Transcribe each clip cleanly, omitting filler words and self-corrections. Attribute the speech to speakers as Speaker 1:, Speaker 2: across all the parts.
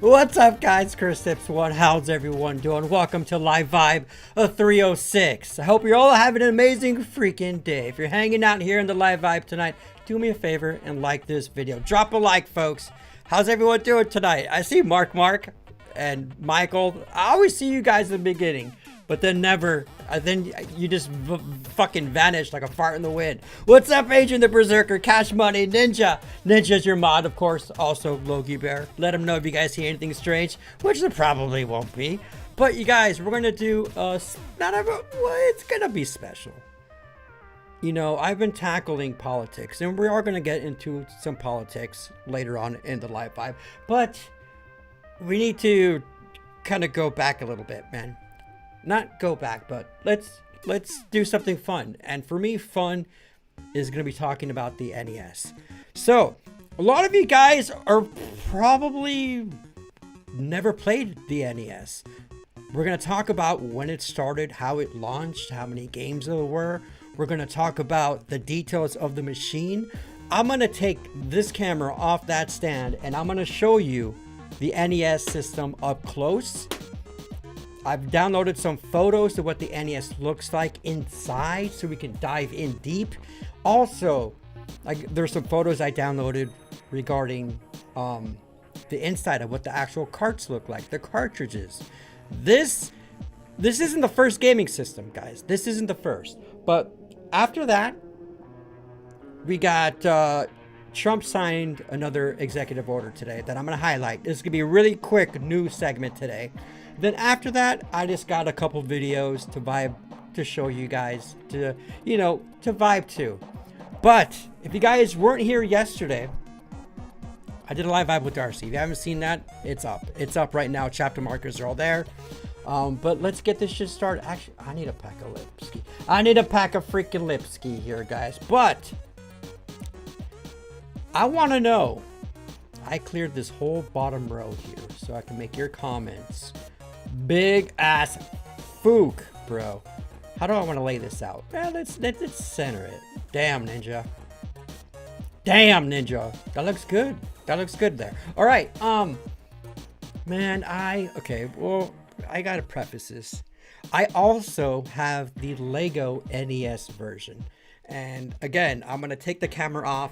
Speaker 1: What's up, guys? Chris Tips One. How's everyone doing? Welcome to Live Vibe 306. I hope you're all having an amazing freaking day. If you're hanging out here in the Live Vibe tonight, do me a favor and like this video. Drop a like, folks. How's everyone doing tonight? I see Mark and Michael. I always see you guys in the beginning, but then never. Then you just fucking vanish like a fart in the wind. What's up, Agent the Berserker, Cash Money, Ninja? Ninja's your mod, of course. Also, Logie Bear. Let him know if you guys see anything strange, which there probably won't be. But you guys, we're gonna do it's gonna be special. You know, I've been tackling politics, and we are gonna get into some politics later on in the Live Vibe. But we need to kind of go back a little bit, man. Not go back, but let's do something fun. And for me, fun is going to be talking about the NES. So, a lot of you guys are probably never played the NES. We're going to talk about when it started, how it launched, how many games there were. We're going to talk about the details of the machine. I'm going to take this camera off that stand and I'm going to show you the NES system up close. I've downloaded some photos of what the NES looks like inside so we can dive in deep. Also, there's some photos I downloaded regarding the inside of what the actual carts look like, the cartridges. This isn't the first gaming system, guys. This isn't the first. But after that, we got Trump signed another executive order today that I'm going to highlight. This is going to be a really quick news segment today. Then after that, I just got a couple videos to show you guys to vibe to. But if you guys weren't here yesterday, I did a live vibe with Darcy. If you haven't seen that, it's up. It's up right now. Chapter markers are all there. But let's get this shit started. Actually, I need a pack of Lipski. I need a pack of freaking Lipski here, guys. But I want to know. I cleared this whole bottom row here so I can make your comments. Big ass fook, bro. How do I want to lay this out? Well, let's center it. Damn, Ninja. Damn, Ninja. That looks good. That looks good there. All right. Man, okay. Well, I gotta preface this. I also have the Lego NES version, and again, I'm gonna take the camera off,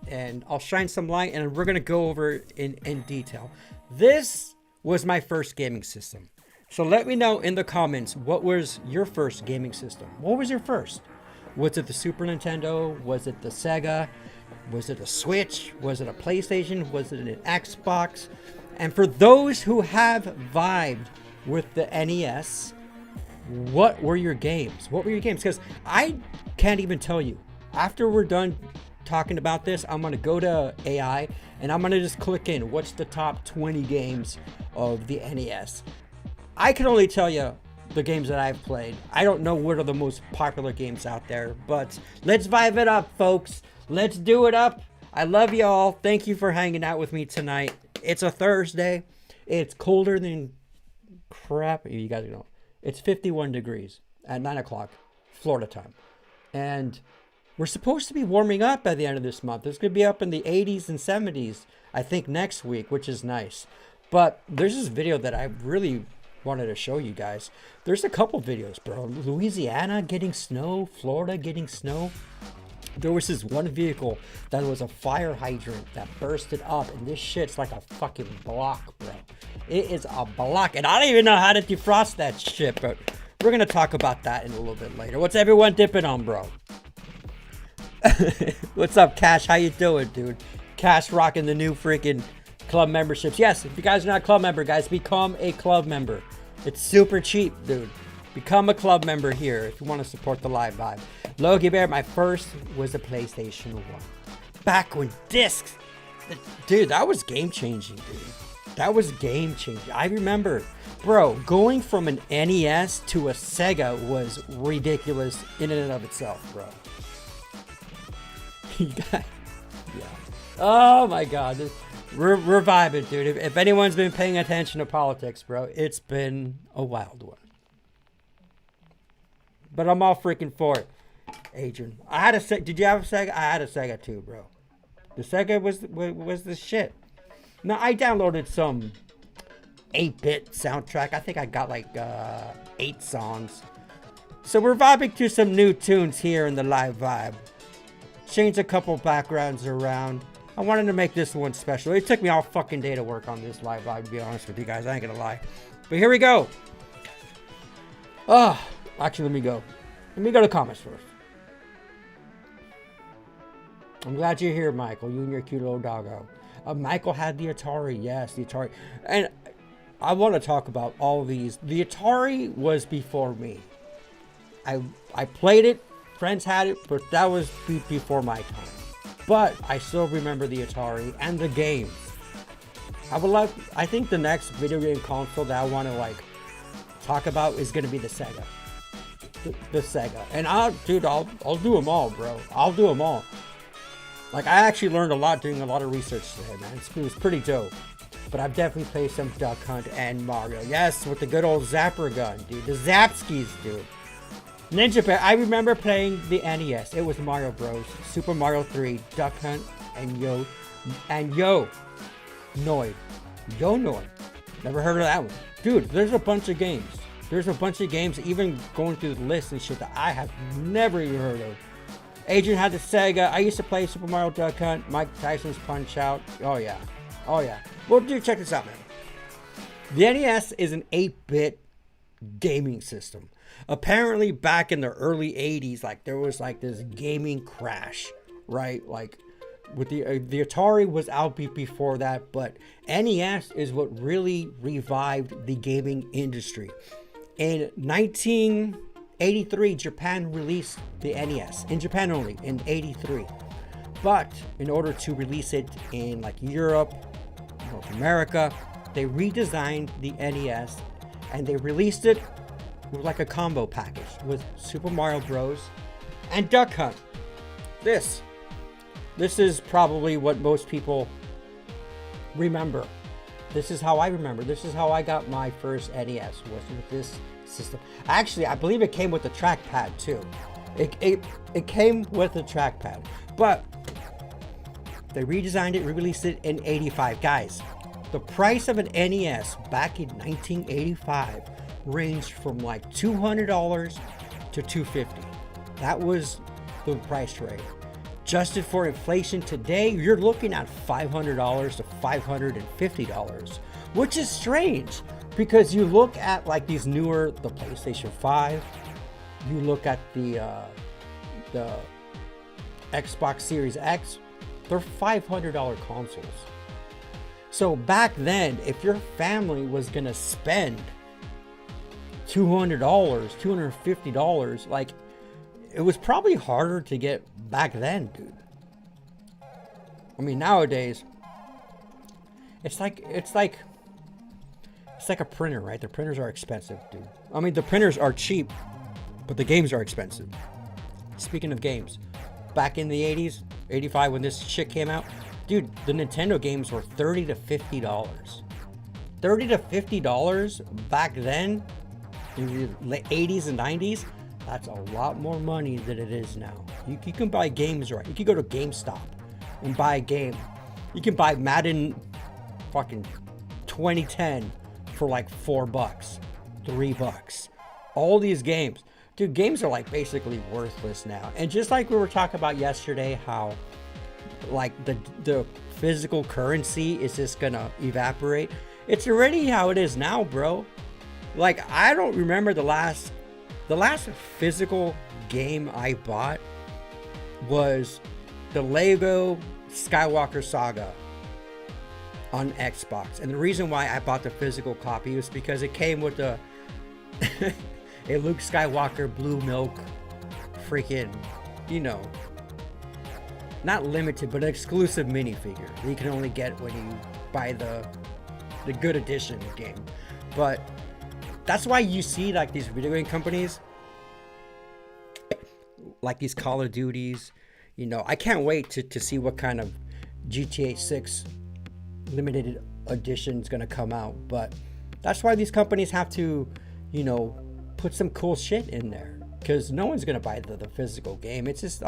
Speaker 1: and I'll shine some light, and we're gonna go over it in detail. This was my first gaming system. So let me know in the comments, what was your first gaming system? What was your first? Was it the Super Nintendo? Was it the Sega? Was it a Switch? Was it a PlayStation? Was it an Xbox? And for those who have vibed with the NES, what were your games? What were your games? Because I can't even tell you. After we're done talking about this, I'm going to go to AI and I'm going to just click in what's the top 20 games of the NES. I can only tell you the games that I've played. I don't know what are the most popular games out there, but let's vibe it up, folks. Let's do it up. I love y'all. Thank you for hanging out with me tonight. It's a Thursday. It's colder than crap. You guys know. It's 51 degrees at 9 o'clock Florida time. And we're supposed to be warming up by the end of this month. It's going to be up in the 80s and 70s, I think, next week, which is nice. But there's this video that I really wanted to show you guys. There's a couple videos, bro. Louisiana getting snow, Florida getting snow. There was this one vehicle that was a fire hydrant that bursted up, and this shit's like a fucking block, bro. It is a block, and I don't even know how to defrost that shit, but we're gonna talk about that in a little bit later. What's everyone dipping on, bro? What's up, Cash? How you doing, dude? Cash rocking the new freaking club memberships. Yes, if you guys are not a club member, guys, become a club member. It's super cheap, dude. Become a club member here if you want to support the Live Vibe. Logie Bear, my first was a PlayStation 1. Back when discs. Dude, that was game changing, dude. That was game changing. I remember, bro, going from an NES to a Sega was ridiculous in and of itself, bro. Yeah. Oh my god. We're vibing, dude. If anyone's been paying attention to politics, bro, it's been a wild one. But I'm all freaking for it, Adrian. I had a Sega. Did you have a Sega? I had a Sega too, bro. The Sega was the shit. Now, I downloaded some 8-bit soundtrack. I think I got like 8 songs. So we're vibing to some new tunes here in the live vibe. Change a couple backgrounds around. I wanted to make this one special. It took me all fucking day to work on this live vibe, to be honest with you guys. I ain't gonna lie. But here we go. Actually, let me go to comments first. I'm glad you're here, Michael. You and your cute little doggo. Michael had the Atari. Yes, the Atari. And I want to talk about all of these. The Atari was before me. I played it. Friends had it, but that was before my time. But I still remember the Atari and the games. I think the next video game console that I want to like talk about is going to be the Sega. The Sega. And I'll do them all, bro. I'll do them all. Like, I actually learned a lot doing a lot of research today, man. It was pretty dope. But I've definitely played some Duck Hunt and Mario. Yes, with the good old Zapper gun, dude. The Zapskis, dude. Ninja Bear. I remember playing the NES. It was Mario Bros. Super Mario 3, Duck Hunt, and Yo Noid. Never heard of that one. Dude, there's a bunch of games. Even going through the list and shit that I have never even heard of. Adrian had the Sega. I used to play Super Mario Duck Hunt, Mike Tyson's Punch Out. Oh yeah. Well, dude, check this out, man. The NES is an 8-bit gaming system. Apparently, back in the early 80s, like, there was like this gaming crash, right? Like, with the Atari was out before that, but NES is what really revived the gaming industry. In 1983, Japan released the NES. In Japan only, in 83. But in order to release it in like Europe, North America, they redesigned the NES and they released it with like a combo package with Super Mario Bros. And Duck Hunt. This is probably what most people remember. This is how I remember. This is how I got my first NES, was with this system. Actually, I believe it came with the trackpad too. It came with the trackpad, but they redesigned it, re-released it in 85. Guys, the price of an NES back in 1985 ranged from like $200 to $250. That was the price range. Adjusted for inflation today, you're looking at $500 to $550, which is strange because you look at like these newer, the PlayStation 5, you look at the Xbox Series X, they're $500 consoles. So back then, if your family was gonna spend $200, $250, like, it was probably harder to get back then, dude. I mean, nowadays, it's like a printer, right? The printers are expensive, dude. I mean, the printers are cheap, but the games are expensive. Speaking of games, back in the 80s, 85, when this shit came out, dude, the Nintendo games were $30 to $50. $30 to $50 back then, in the 80s and 90s, that's a lot more money than it is now. You can buy games, right? You can go to GameStop and buy a game. You can buy Madden fucking 2010 for like $4, $3. All these games. Dude, games are like basically worthless now. And just like we were talking about yesterday, how like the physical currency is just gonna evaporate. It's already how it is now, bro. Like, I don't remember the last physical game I bought was the Lego Skywalker Saga on Xbox. And the reason why I bought the physical copy was because it came with a Luke Skywalker blue milk freaking, you know, not limited, but an exclusive minifigure that you can only get when you buy the good edition game. But that's why you see like these video game companies, like these Call of Duties, you know, I can't wait to see what kind of GTA 6 limited edition is going to come out. But that's why these companies have to, you know, put some cool shit in there, because no one's going to buy the physical game. It's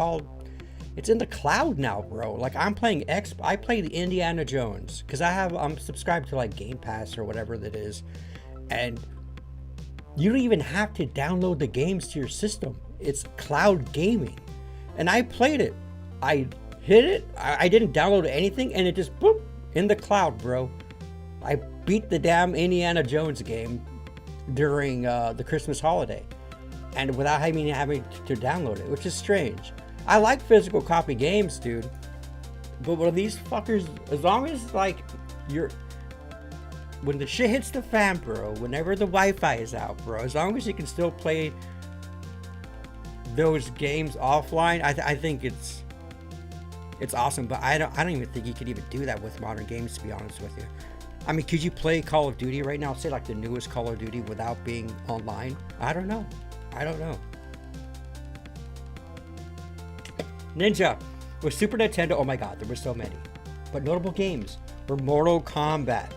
Speaker 1: It's in the cloud now, bro. Like I'm playing I play the Indiana Jones because I'm subscribed to like Game Pass or whatever that is, and you don't even have to download the games to your system. It's cloud gaming, and I played it. I hit it. I didn't download anything, and it just boop in the cloud, bro. I beat the damn Indiana Jones game during the Christmas holiday, and without having to download it, which is strange. I like physical copy games, dude, but when these fuckers, as long as like when the shit hits the fan, bro, whenever the Wi-Fi is out, bro, as long as you can still play those games offline, I think it's awesome. But I don't even think you could even do that with modern games, to be honest with you. I mean, could you play Call of Duty right now, say like the newest Call of Duty, without being online? I don't know. Ninja with Super Nintendo. Oh my god, there were so many. But notable games were Mortal Kombat,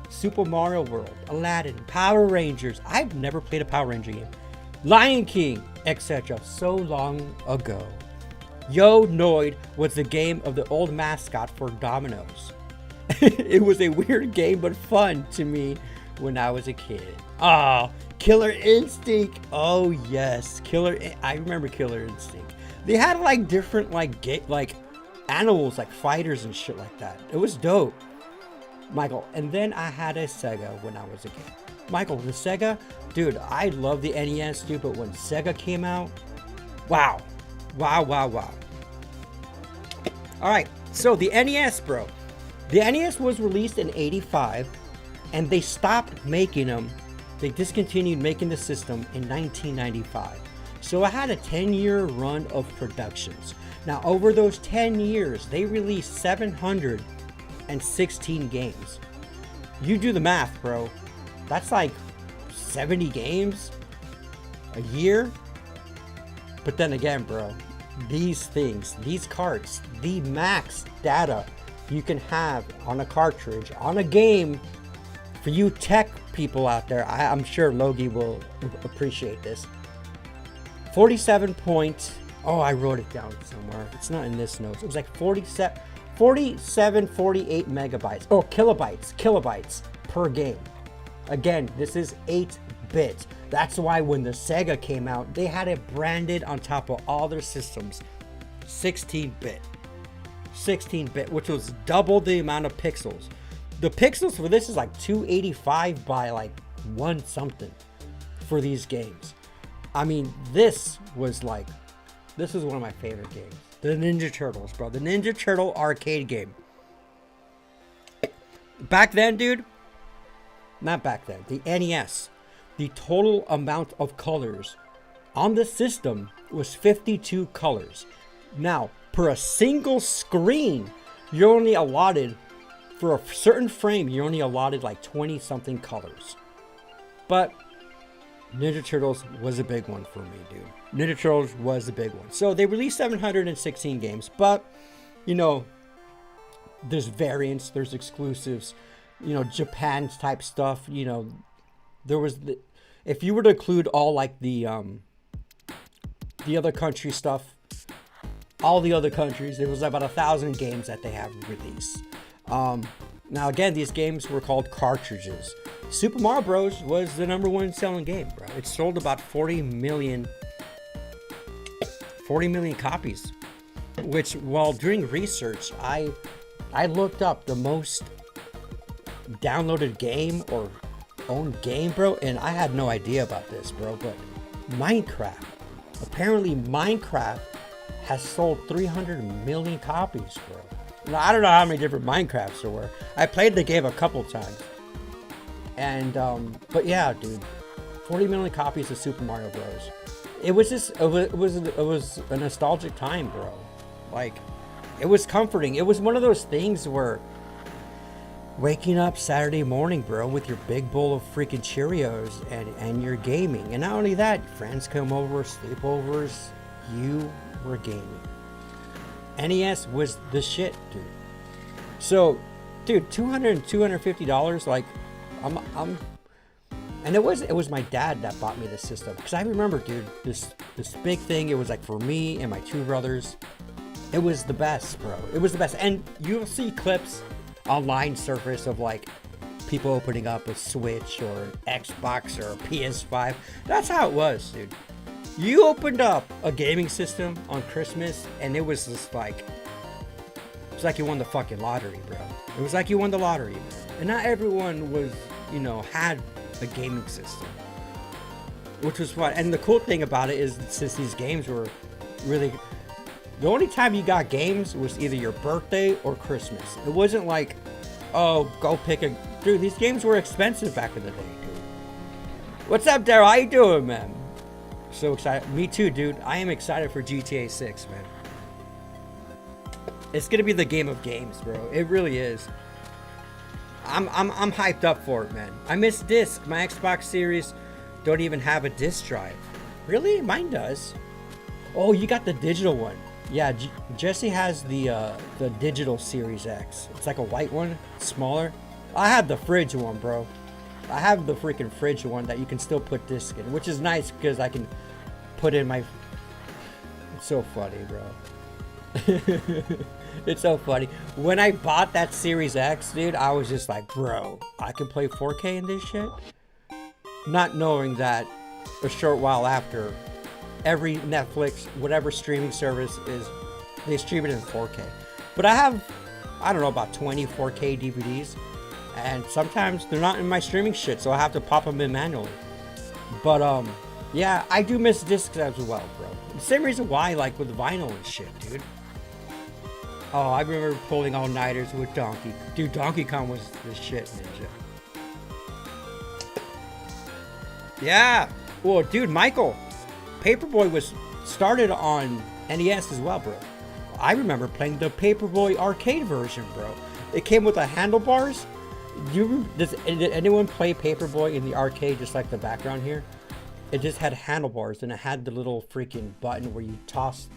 Speaker 1: Super Mario World, Aladdin, Power Rangers. I've never played a Power Ranger game. Lion King, etc. So long ago. Yo Noid was the game of the old mascot for Domino's. It was a weird game, but fun to me when I was a kid. Killer Instinct. Oh yes, I remember Killer Instinct. They had like different like animals, like fighters and shit like that. It was dope, Michael. And then I had a Sega when I was a kid. Michael, the Sega, dude, I love the NES, dude, but when Sega came out, wow. All right, so the NES, bro. The NES was released in '85, and they stopped making them. They discontinued making the system in 1995. So it had a 10-year run of productions. Now, over those 10 years, they released 716 games. You do the math, bro. That's like 70 games a year. But then again, bro, these things, these cards, the max data you can have on a cartridge, on a game, for you tech people out there, I'm sure Logie will appreciate this. 47 points. Oh, I wrote it down somewhere. It's not in this notes. It was like 48 megabytes. Oh, kilobytes per game. Again, this is 8-bit. That's why when the Sega came out, they had it branded on top of all their systems. 16-bit. 16-bit, which was double the amount of pixels. The pixels for this is like 285 by like 1 something for these games. I mean, this was one of my favorite games. The Ninja Turtles, bro. The Ninja Turtle arcade game. Back then, dude. Not back then. The NES. The total amount of colors on the system was 52 colors. Now, per a single screen, you're only allotted, for a certain frame, you're only allotted like 20 something colors. But Ninja Turtles was a big one for me, dude. Ninja Turtles was a big one. So they released 716 games, but, you know, there's variants, there's exclusives, you know, Japan type stuff, you know. There was if you were to include all like the other country stuff, all the other countries, there was about 1,000 games that they have released. Now again, these games were called cartridges. Super Mario Bros. Was the #1 selling game, bro. It sold about 40 million copies. Which, while doing research, I looked up the most downloaded game or owned game, bro, and I had no idea about this, bro, but Minecraft. Apparently Minecraft has sold 300 million copies, bro. Now, I don't know how many different Minecrafts there were. I played the game a couple times. And, but yeah, dude, 40 million copies of Super Mario Bros. It was a nostalgic time, bro. Like, it was comforting. It was one of those things where waking up Saturday morning, bro, with your big bowl of freaking Cheerios and you're gaming. And not only that, friends come over, sleepovers, you were gaming. NES was the shit, dude. So, dude, $250, like, and it was my dad that bought me the system, because I remember, dude, this big thing. It was like for me and my 2 brothers, It was the best, bro. It was the best. And you'll see clips online surface of like people opening up a Switch or an Xbox or a PS5. That's how it was, dude. You opened up a gaming system on Christmas and it was just like, it was like you won the fucking lottery, bro. It was like you won the lottery, man. And not everyone was, you know, had a gaming system, which was fun. And the cool thing about it is, since these games were really, the only time you got games was either your birthday or Christmas. It wasn't like, oh, go pick a, dude, these games were expensive back in the day, dude. What's up, Daryl? How you doing, man? So excited. Me too, dude. I am excited for GTA 6, man. It's gonna be the game of games, bro. It really is. I'm hyped up for it, man. I miss disc. My Xbox Series don't even have a disc drive. Really? Mine does. Oh, you got the digital one. Yeah, Jesse has the digital Series X. It's like a white one, smaller. I have the fridge one, bro. I have the freaking fridge one that you can still put disc in, which is nice because I can put in my... It's so funny, bro. It's so funny. When I bought that Series X, dude, I was just like, bro, I can play 4K in this shit? Not knowing that a short while after, every Netflix, whatever streaming service is, they stream it in 4K. But I have, I don't know, about 20 4K DVDs. And sometimes they're not in my streaming shit, so I have to pop them in manually. But, yeah, I do miss discs as well, bro. The same reason why, like, with vinyl and shit, dude. Oh, I remember pulling all-nighters with Donkey. Dude, Donkey Kong was the shit, ninja. Yeah. Well, dude, Michael, Paperboy was started on NES as well, bro. I remember playing the Paperboy arcade version, bro. It came with the handlebars. Did anyone play Paperboy in the arcade just like the background here? It just had handlebars and it had the little freaking button where you toss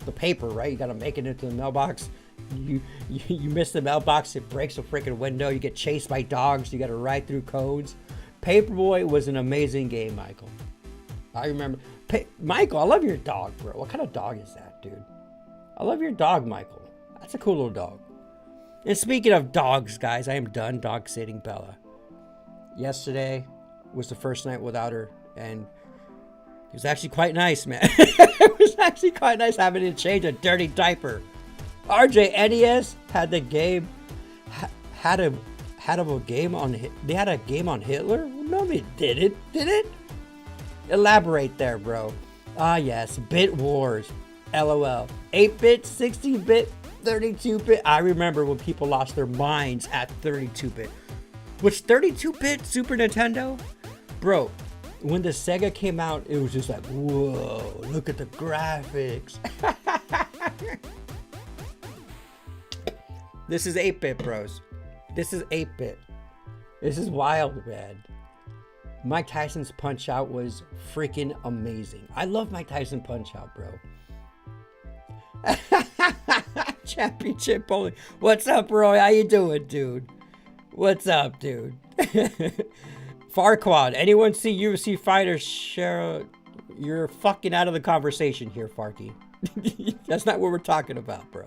Speaker 1: the paper, right? You gotta make it into the mailbox. You miss the mailbox, it breaks a freaking window. You get chased by dogs. You gotta ride through codes. Paperboy was an amazing game, Michael. I remember. Michael, I love your dog, bro. What kind of dog is that, dude? I love your dog, Michael. That's a cool little dog. And speaking of dogs, guys, I am done dog sitting Bella. Yesterday was the first night without her, and it was actually quite nice, man. It was actually quite nice having to change a dirty diaper. RJ, NES had the game, had a game on, they had a game on Hitler? No, they didn't. Did it? Elaborate there, bro. Ah, yes, Bit Wars. LOL. 8-bit, 16-bit, 32-bit. I remember when people lost their minds at 32-bit. Was 32-bit Super Nintendo? Bro, when the Sega came out, it was just like, whoa, look at the graphics. This is 8-bit, bros. This is 8-bit. This is wild, man. Mike Tyson's Punch-Out was freaking amazing. I love Mike Tyson Punch-Out, bro. Championship bowling. What's up, Roy? How you doing, dude? What's up, dude? Farquad. Anyone see UFC fighters share? You're fucking out of the conversation here, Farky. That's not what we're talking about, bro.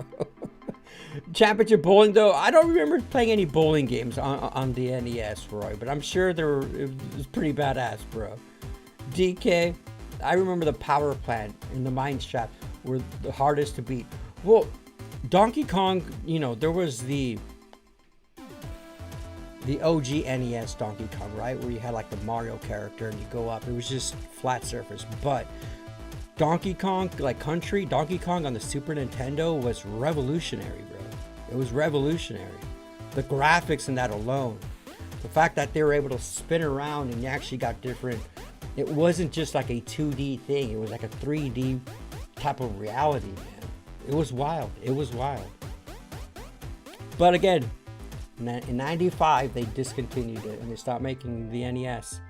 Speaker 1: Championship bowling, though, I don't remember playing any bowling games on the NES, Roy, but I'm sure it was pretty badass, bro. DK, I remember the power plant and the mine shaft were the hardest to beat. Well, Donkey Kong, you know, there was the OG NES Donkey Kong, right, where you had like the Mario character and you go up. It was just flat surface, but Donkey Kong, like Country, Donkey Kong on the Super Nintendo was revolutionary, bro. It was revolutionary. The graphics in that alone. The fact that they were able to spin around and you actually got different... It wasn't just like a 2D thing. It was like a 3D type of reality, man. It was wild. It was wild. But again, in 95, they discontinued it and they stopped making the NES.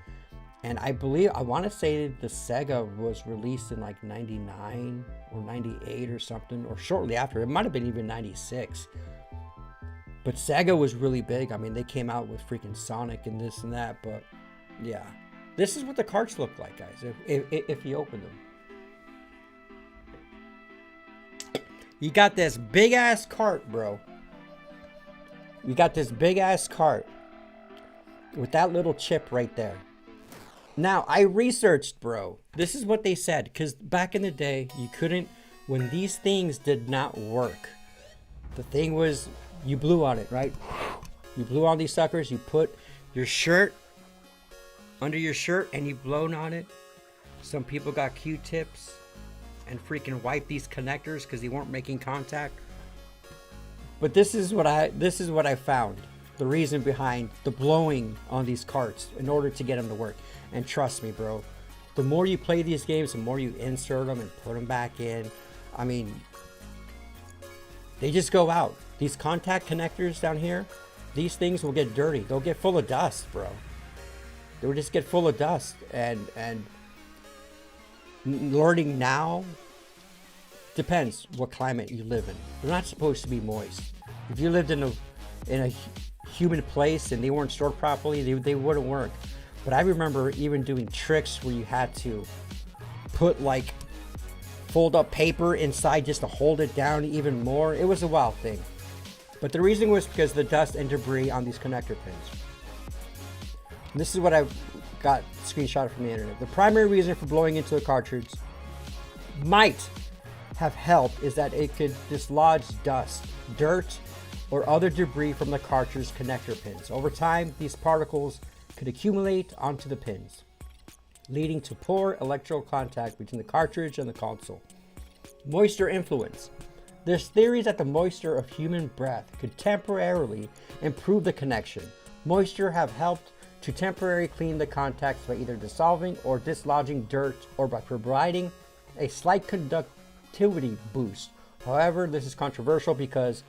Speaker 1: And I want to say the Sega was released in like 99 or 98 or something, or shortly after. It might have been even 96. But Sega was really big. I mean, they came out with freaking Sonic and this and that. But yeah, this is what the carts look like, guys, if you open them. You got this big ass cart, bro. You got this big ass cart with that little chip right there. Now, I researched, bro. This is what they said, because back in the day, you couldn't, when these things did not work, the thing was, you blew on it, right? You blew on these suckers, you put your shirt under your shirt and you blown on it. Some people got Q-tips and freaking wiped these connectors because they weren't making contact. But this is what I found. The reason behind the blowing on these carts in order to get them to work. And trust me, bro, the more you play these games, the more you insert them and put them back in. I mean, they just go out. These contact connectors down here, these things will get dirty. They'll get full of dust, bro. They'll just get full of dust. And learning now depends what climate you live in. They're not supposed to be moist. If you lived in a humid place and they weren't stored properly, they wouldn't work. But I remember even doing tricks where you had to put like fold up paper inside just to hold it down even more. It was a wild thing. But the reason was because of the dust and debris on these connector pins. And this is what I got screenshot from the internet. The primary reason for blowing into a cartridge might have helped is that it could dislodge dust, dirt, or other debris from the cartridge connector pins. Over time, these particles could accumulate onto the pins, leading to poor electrical contact between the cartridge and the console. Moisture influence. There's theories that the moisture of human breath could temporarily improve the connection. Moisture have helped to temporarily clean the contacts by either dissolving or dislodging dirt or by providing a slight conductivity boost. However, this is controversial because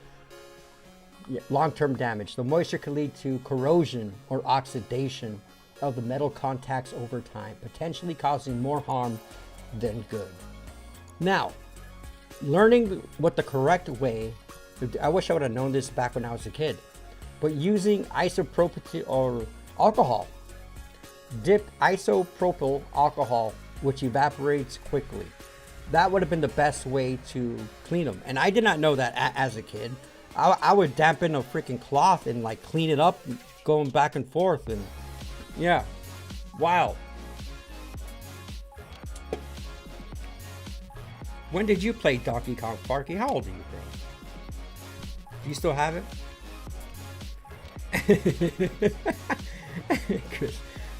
Speaker 1: long-term damage. The moisture could lead to corrosion or oxidation of the metal contacts over time, potentially causing more harm than good. Now, learning what the correct way, I wish I would have known this back when I was a kid, but using isopropyl or alcohol, dipped isopropyl alcohol, which evaporates quickly. That would have been the best way to clean them. And I did not know that as a kid. I would dampen a freaking cloth and like clean it up, going back and forth, and yeah, wow. When did you play Donkey Kong, Sparky? How old are you, bro? Do you still have it?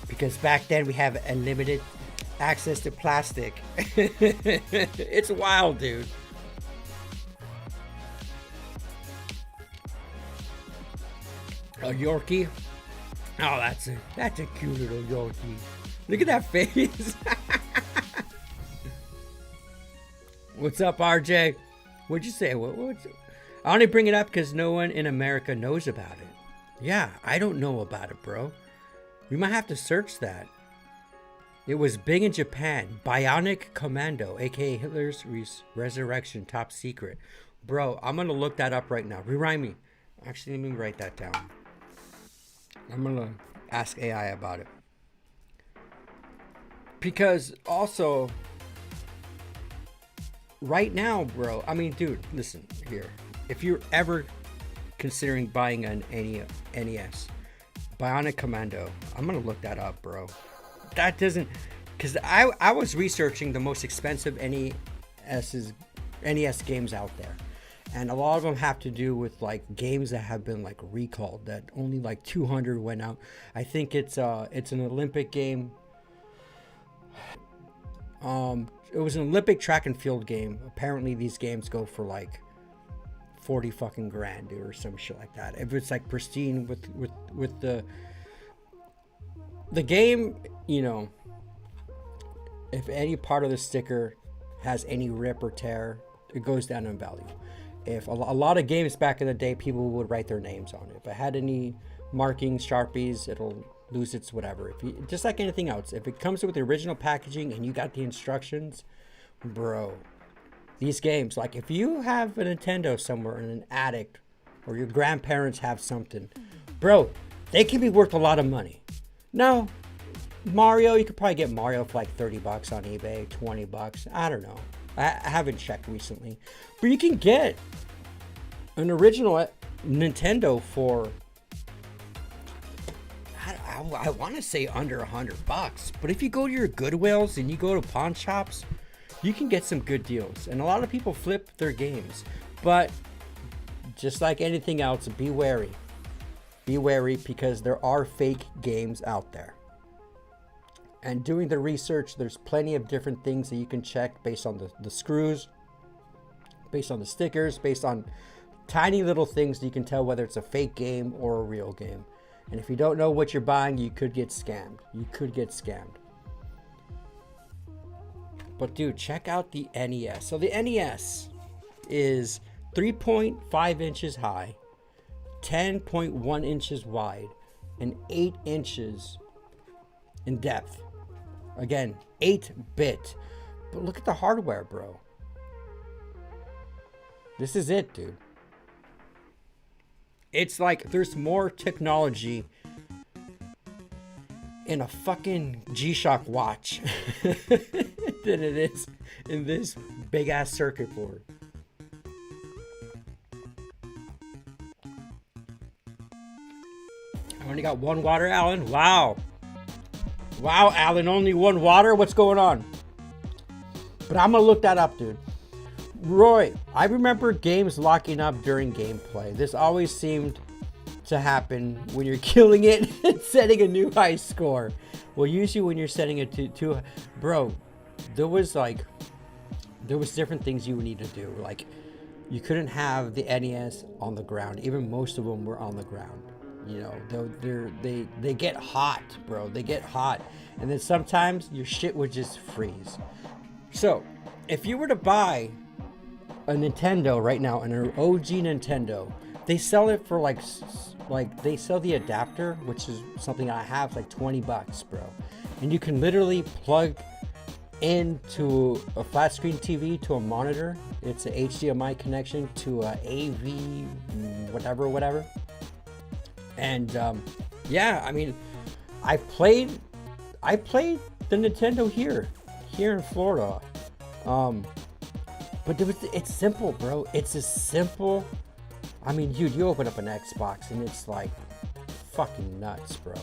Speaker 1: Because back then we have unlimited access to plastic. It's wild, dude. A Yorkie? Oh, that's a cute little Yorkie. Look at that face. What's up, RJ? What'd you say? I only bring it up because no one in America knows about it. Yeah, I don't know about it, bro. We might have to search that. It was big in Japan. Bionic Commando, aka Hitler's Resurrection, top secret. Bro, I'm gonna look that up right now. Remind me. Actually, let me write that down. I'm gonna ask AI about it. Because also, right now, bro, I mean, dude, listen here. If you're ever considering buying an NES, Bionic Commando, I'm gonna look that up, bro. That doesn't, because I was researching the most expensive NES games out there. And a lot of them have to do with like games that have been like recalled, that only like 200 went out. I think it's an Olympic game. It was an Olympic track and field game. Apparently these games go for like 40 fucking grand, dude, or some shit like that. If it's like pristine with the game, you know, if any part of the sticker has any rip or tear, it goes down in value. If a lot of games back in the day, people would write their names on it. If it had any markings, Sharpies, it'll lose its whatever. Just like anything else, if it comes with the original packaging and you got the instructions, bro, these games, like if you have a Nintendo somewhere in an attic, or your grandparents have something, bro, they can be worth a lot of money. Now, Mario, you could probably get Mario for like $30 on eBay, $20. I don't know. I haven't checked recently. But you can get an original Nintendo for, I want to say under $100. But if you go to your Goodwills and you go to pawn shops, you can get some good deals. And a lot of people flip their games. But just like anything else, be wary. Be wary, because there are fake games out there. And doing the research, there's plenty of different things that you can check based on the screws, based on the stickers, based on tiny little things that you can tell whether it's a fake game or a real game. And if you don't know what you're buying, you could get scammed. You could get scammed. But dude, check out the NES. So the NES is 3.5 inches high, 10.1 inches wide, and 8 inches in depth. Again, 8-bit. But look at the hardware, bro. This is it, dude. It's like there's more technology in a fucking G-Shock watch than it is in this big ass circuit board. I only got one water, Alan. Wow. Wow, Alan, only one water? What's going on? But I'm gonna look that up, dude. Roy, I remember games locking up during gameplay. This always seemed to happen when you're killing it and setting a new high score. Well, usually when you're setting it to bro, there was different things you would need to do. Like, you couldn't have the NES on the ground. Even most of them were on the ground. You know, they get hot, bro. They get hot. And then sometimes your shit would just freeze. So, if you were to buy a Nintendo right now, an OG Nintendo, they sell it for like they sell the adapter, which is something I have, like $20, bro. And you can literally plug into a flat screen TV to a monitor. It's an HDMI connection to a AV whatever. And yeah, I mean, I played the Nintendo here in Florida. But it's simple, bro. It's as simple. I mean, dude, you open up an Xbox and it's like fucking nuts, bro.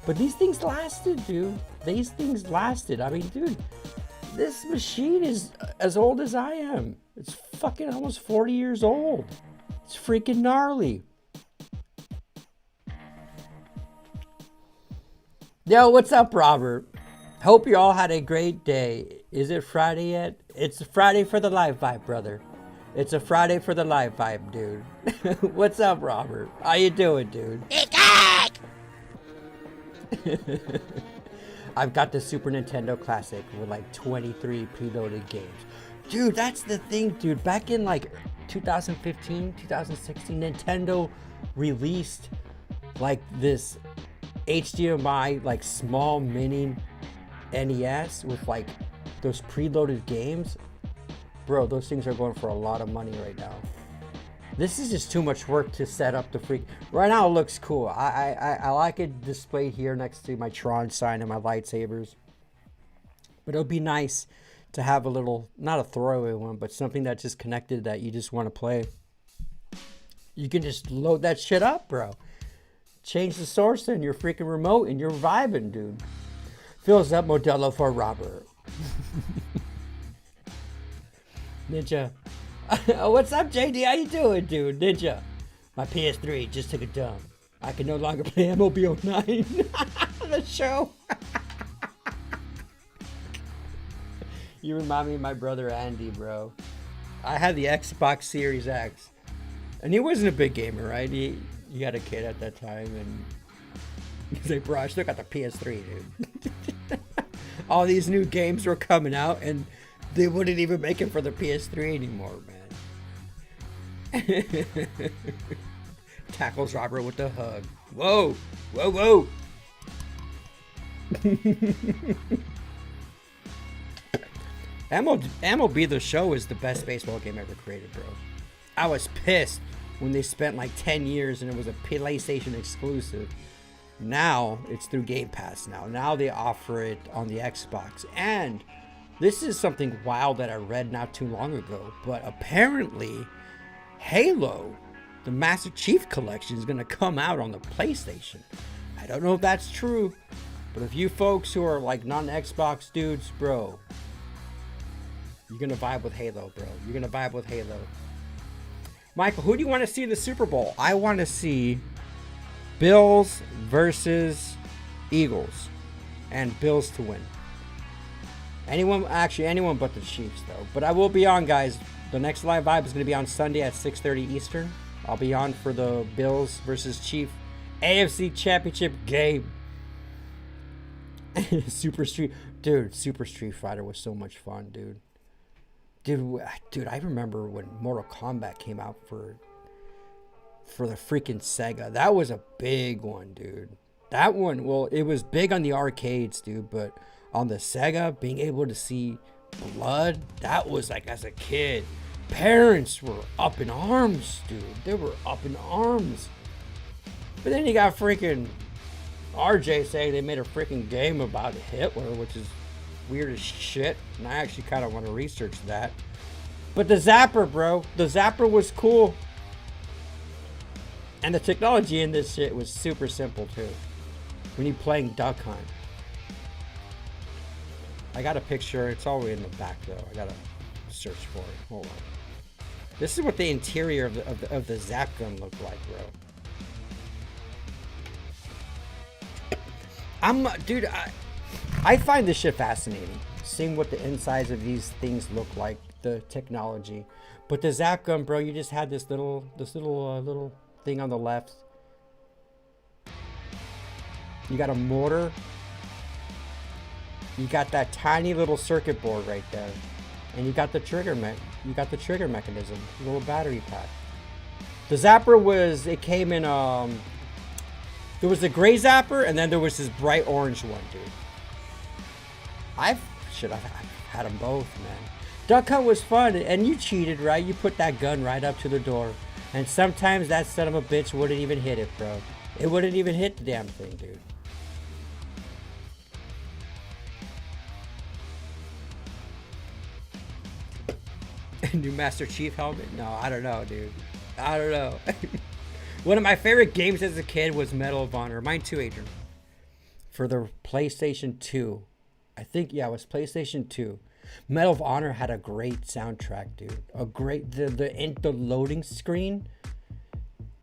Speaker 1: But these things lasted, dude. These things lasted. I mean, dude, this machine is as old as I am. It's fucking almost 40 years old. It's freaking gnarly. Yo, what's up, Robert? Hope you all had a great day. Is it Friday yet? It's Friday for the live vibe, brother. It's a Friday for the live vibe, dude. What's up, Robert? How you doing, dude? I've got the Super Nintendo Classic with like 23 preloaded games. Dude, that's the thing, dude. Back in like 2015, 2016, Nintendo released like this HDMI like small mini NES with like those preloaded games. Bro, those things are going for a lot of money right now. This is just too much work to set up the freak. Right now it looks cool. I like it displayed here next to my Tron sign and my lightsabers. But it would be nice to have a little, not a throwaway one, but something that's just connected that you just want to play. You can just load that shit up, bro. Change the source in your freaking remote and you're vibing, dude. Fills up Modelo for Robert. Ninja. What's up, JD? How you doing, dude? Ninja. My PS3 just took a dump. I can no longer play MLB09. The show. You remind me of my brother Andy, bro. I had the Xbox Series X. And he wasn't a big gamer, right? He had a kid at that time, and he's like, bro, I still got the PS3, dude. All these new games were coming out, and they wouldn't even make it for the PS3 anymore, man. Tackles Robert with a hug. Whoa, whoa, whoa. MLB The Show is the best baseball game ever created, bro. I was pissed when they spent like 10 years and it was a PlayStation exclusive. Now it's through Game Pass now. Now they offer it on the Xbox and This is something wild that I read not too long ago, but apparently Halo, the Master Chief Collection, is going to come out on the PlayStation. I don't know if that's true, but if you folks who are like non-Xbox dudes, bro, you're going to vibe with Halo, bro. You're going to vibe with Halo. Michael, who do you want to see in the Super Bowl? I want to see Bills versus Eagles, and Bills to win. Anyone but the Chiefs, though. But I will be on, guys. The next live vibe is going to be on Sunday at 6:30 Eastern. I'll be on for the Bills versus Chief AFC Championship game. Super Street Fighter was so much fun, dude. Dude, I remember when Mortal Kombat came out for the freaking Sega. That was a big one, dude. That one, well, it was big on the arcades, dude, but on the Sega, being able to see blood, that was like, as a kid, parents were up in arms, dude. They were up in arms. But then you got freaking RJ saying they made a freaking game about Hitler, which is weird as shit, and I actually kind of want to research that. But the Zapper, bro, the Zapper was cool. And the technology in this shit was super simple, too. When you're playing Duck Hunt. I got a picture. It's all the way in the back, though. I gotta search for it. Hold on. This is what the interior of the Zap gun looked like, bro. Dude, I find this shit fascinating. Seeing what the insides of these things look like, the technology. But the Zap gun, bro, you just had this little thing on the left. You got a mortar. You got that tiny little circuit board right there, and you got the trigger mechanism, little battery pack. The Zapper it came in there was the gray Zapper, and then there was this bright orange one, dude. I've had them both, man. Duck Hunt was fun, and you cheated, right? You put that gun right up to the door, and sometimes that son of a bitch wouldn't even hit it, bro. It wouldn't even hit the damn thing, dude. New Master Chief helmet? No, I don't know, dude. I don't know. One of my favorite games as a kid was Medal of Honor. Mine too, Adrian. For the PlayStation 2. I think, yeah, it was PlayStation 2. Medal of Honor had a great soundtrack, dude. A great, the loading screen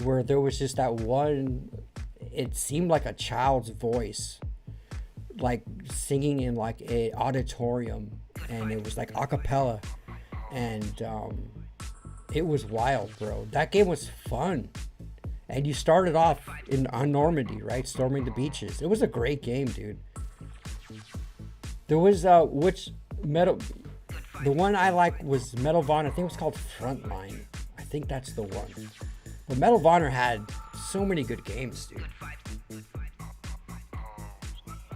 Speaker 1: where there was just that one, it seemed like a child's voice, like singing in like a auditorium, and it was like a cappella. And it was wild, bro. That game was fun. And you started off on Normandy, right? Storming the beaches. It was a great game, dude. There was the one I like was Medal of Honor. I think it was called Frontline. I think that's the one. But Medal of Honor had so many good games, dude.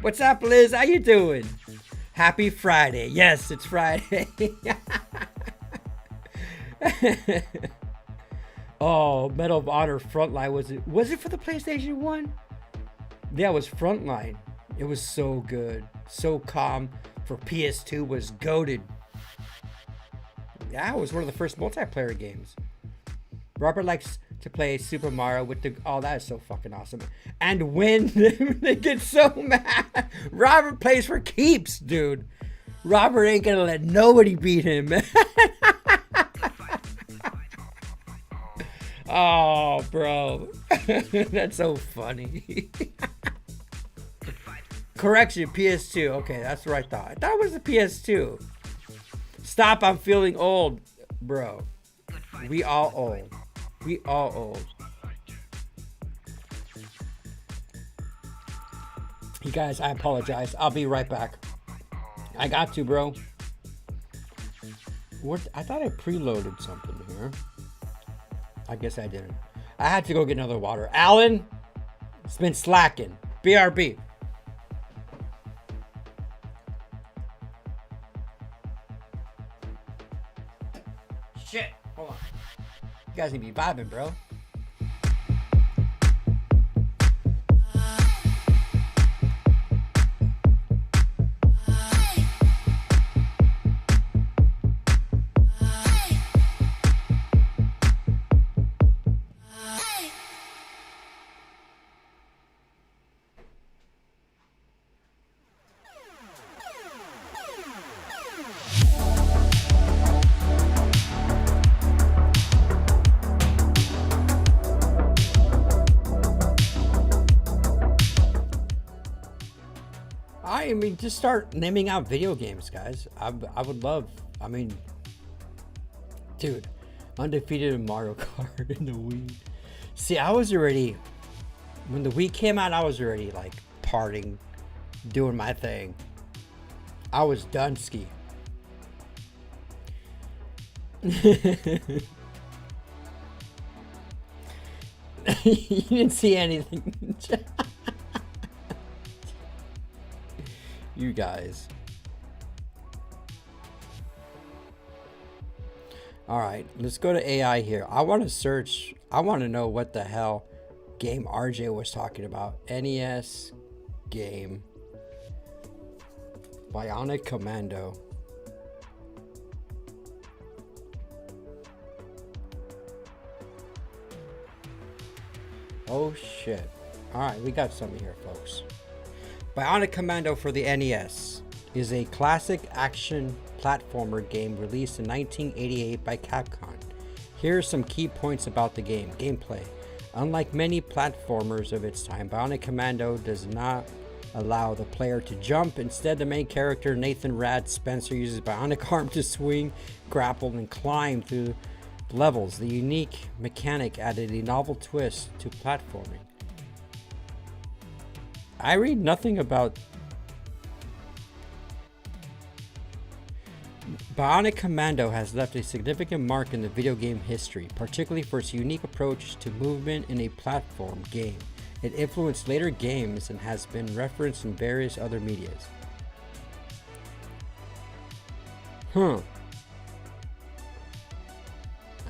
Speaker 1: What's up, Liz? How you doing? Happy Friday. Yes, it's Friday. Oh, Medal of Honor Frontline. Was it for the PlayStation 1? Yeah, it was Frontline. It was so good. So calm. For PS2 was goated. Yeah, it was one of the first multiplayer games. Robert likes to play Super Mario with the... Oh, that is so fucking awesome. And win. They get so mad. Robert plays for keeps, dude. Robert ain't gonna let nobody beat him. Oh, bro. That's so funny. Correction, PS2. Okay, that's what I thought. I thought it was the PS2. Stop, I'm feeling old. Bro. We all old. We all old. You guys, I apologize. I'll be right back. I got to, bro. What? I thought I preloaded something here. I guess I didn't. I had to go get another water. Alan, it's been slacking. BRB. Shit. Hold on. You guys need to be vibing, bro. I mean, just start naming out video games, guys. I would love. I mean, dude, undefeated in Mario Kart in the Wii. See, I was already, when the Wii came out, I was already like partying, doing my thing. I was done ski. You didn't see anything. You guys. All right, let's go to AI here. I want to search. I want to know what the hell game RJ was talking about. NES game. Bionic Commando. Oh shit. Alright, we got something here, folks. Bionic Commando for the NES is a classic action platformer game released in 1988 by Capcom. Here are some key points about the game. Gameplay. Unlike many platformers of its time, Bionic Commando does not allow the player to jump. Instead, the main character, Nathan Rad Spencer, uses bionic arm to swing, grapple, and climb through levels. The unique mechanic added a novel twist to platforming. I read nothing about Bionic Commando has left a significant mark in the video game history, particularly for its unique approach to movement in a platform game. It influenced later games and has been referenced in various other medias. I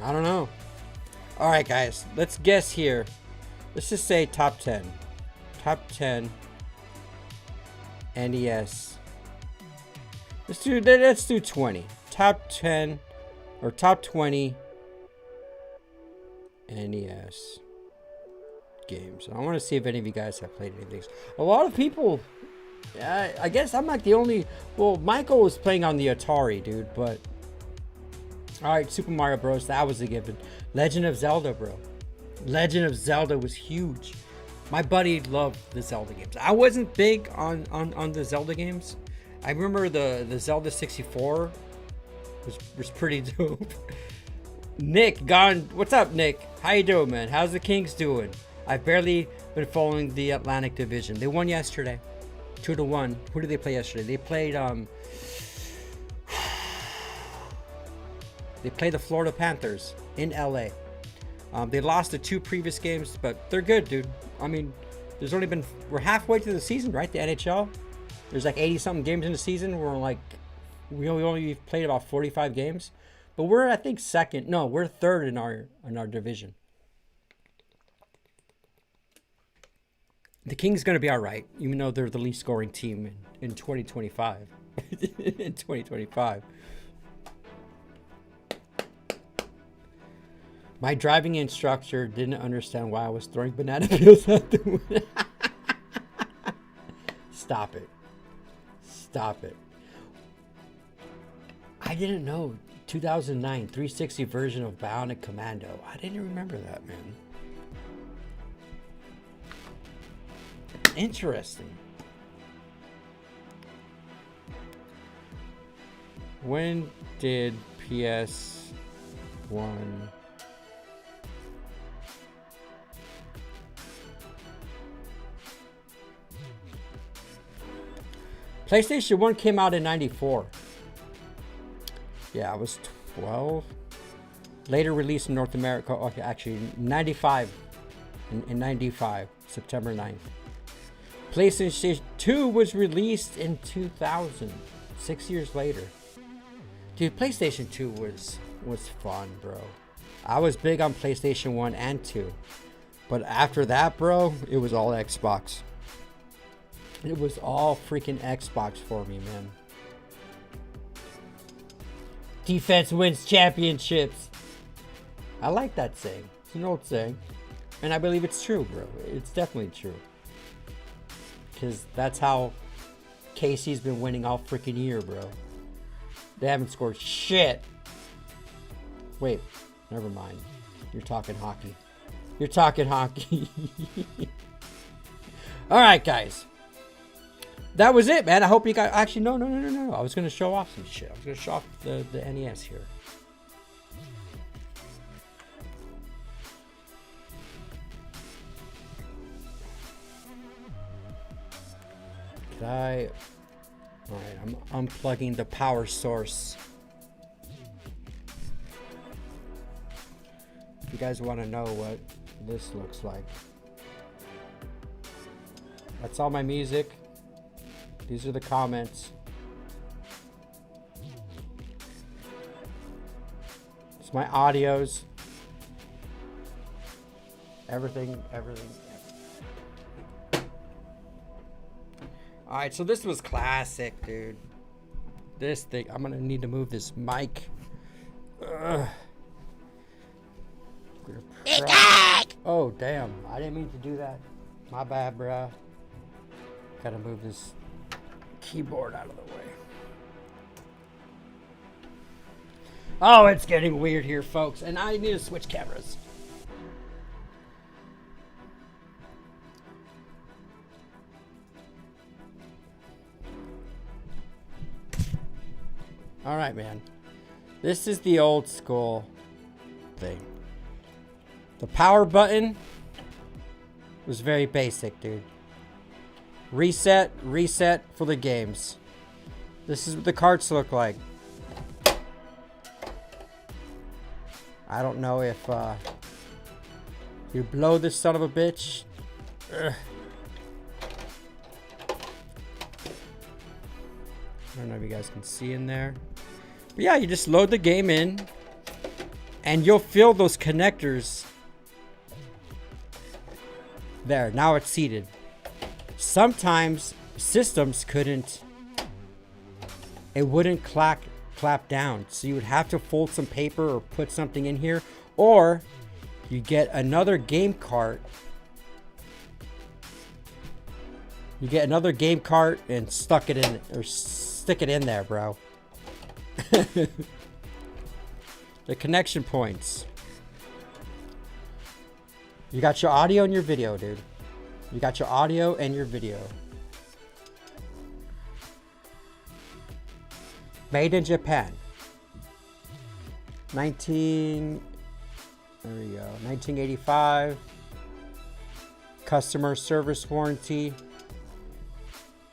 Speaker 1: don't know. Alright guys, let's guess here. Let's just say top 10. Top 10 NES. Let's do 20. Top 10 or top 20 NES games. I want to see if any of you guys have played any of these. A lot of people, I guess I'm not the only. Well, Michael was playing on the Atari, dude, but alright, Super Mario Bros. That was a given. Legend of Zelda, bro. Legend of Zelda was huge. My buddy loved the Zelda games. I wasn't big on the Zelda games. I remember the Zelda 64 was pretty dope. Nick gone. What's up, Nick? How you doing, man? How's the Kings doing? I've barely been following the Atlantic Division. They won yesterday, 2-1. Who did they play yesterday? They played They played the Florida Panthers in LA. They lost the 2 previous games, but they're good, dude. I mean, there's only been, we're halfway through the season, right? The NHL. There's like 80 something games in the season. We're like, we only played about 45 games, but we're, I think, second. No, we're third in our division. The Kings gonna be all right, even though they're the least scoring team in 2025. In 2025. My driving instructor didn't understand why I was throwing banana peels at the window. Stop it. Stop it. I didn't know 2009 360 version of Bionic Commando. I didn't remember that, man. Interesting. When did PS1 PlayStation 1 came out in 94. Yeah, I was 12. Later released in North America. Okay, actually 95. In 95, September 9th. PlayStation 2 was released in 2000. 6 years later. Dude, PlayStation 2 was fun, bro. I was big on PlayStation 1 and 2. But after that, bro, it was all Xbox. It was all freaking Xbox for me, man. Defense wins championships. I like that saying. It's an old saying. And I believe it's true, bro. It's definitely true. Because that's how Casey's been winning all freaking year, bro. They haven't scored shit. Wait, never mind. You're talking hockey. You're talking hockey. Alright, guys. that was it, man. I hope you guys... Actually, no. I was going to show off some shit. I was going to show off the NES here. Alright, I'm unplugging the power source. If you guys want to know what this looks like. That's all my music. These are the comments. It's my audios. Everything. Alright, so this was classic, dude. This thing, I'm gonna need to move this mic. Oh, damn. I didn't mean to do that. My bad, bruh. Gotta move this keyboard out of the way. Oh, it's getting weird here, folks. And I need to switch cameras. All right, man. This is the old school thing. The power button was very basic, dude. Reset for the games. This is what the carts look like. I don't know if you blow this son of a bitch. Ugh. I don't know if you guys can see in there. But yeah, you just load the game in and you'll feel those connectors. There, now it's seated. Sometimes systems couldn't, it wouldn't clap down. So you would have to fold some paper or put something in here, or you get another game cart. You get another game cart and stuck it in, or stick it in there, bro. The connection points. You got your audio and your video, dude. You got your audio and your video. Made in Japan. 1985. Customer service warranty.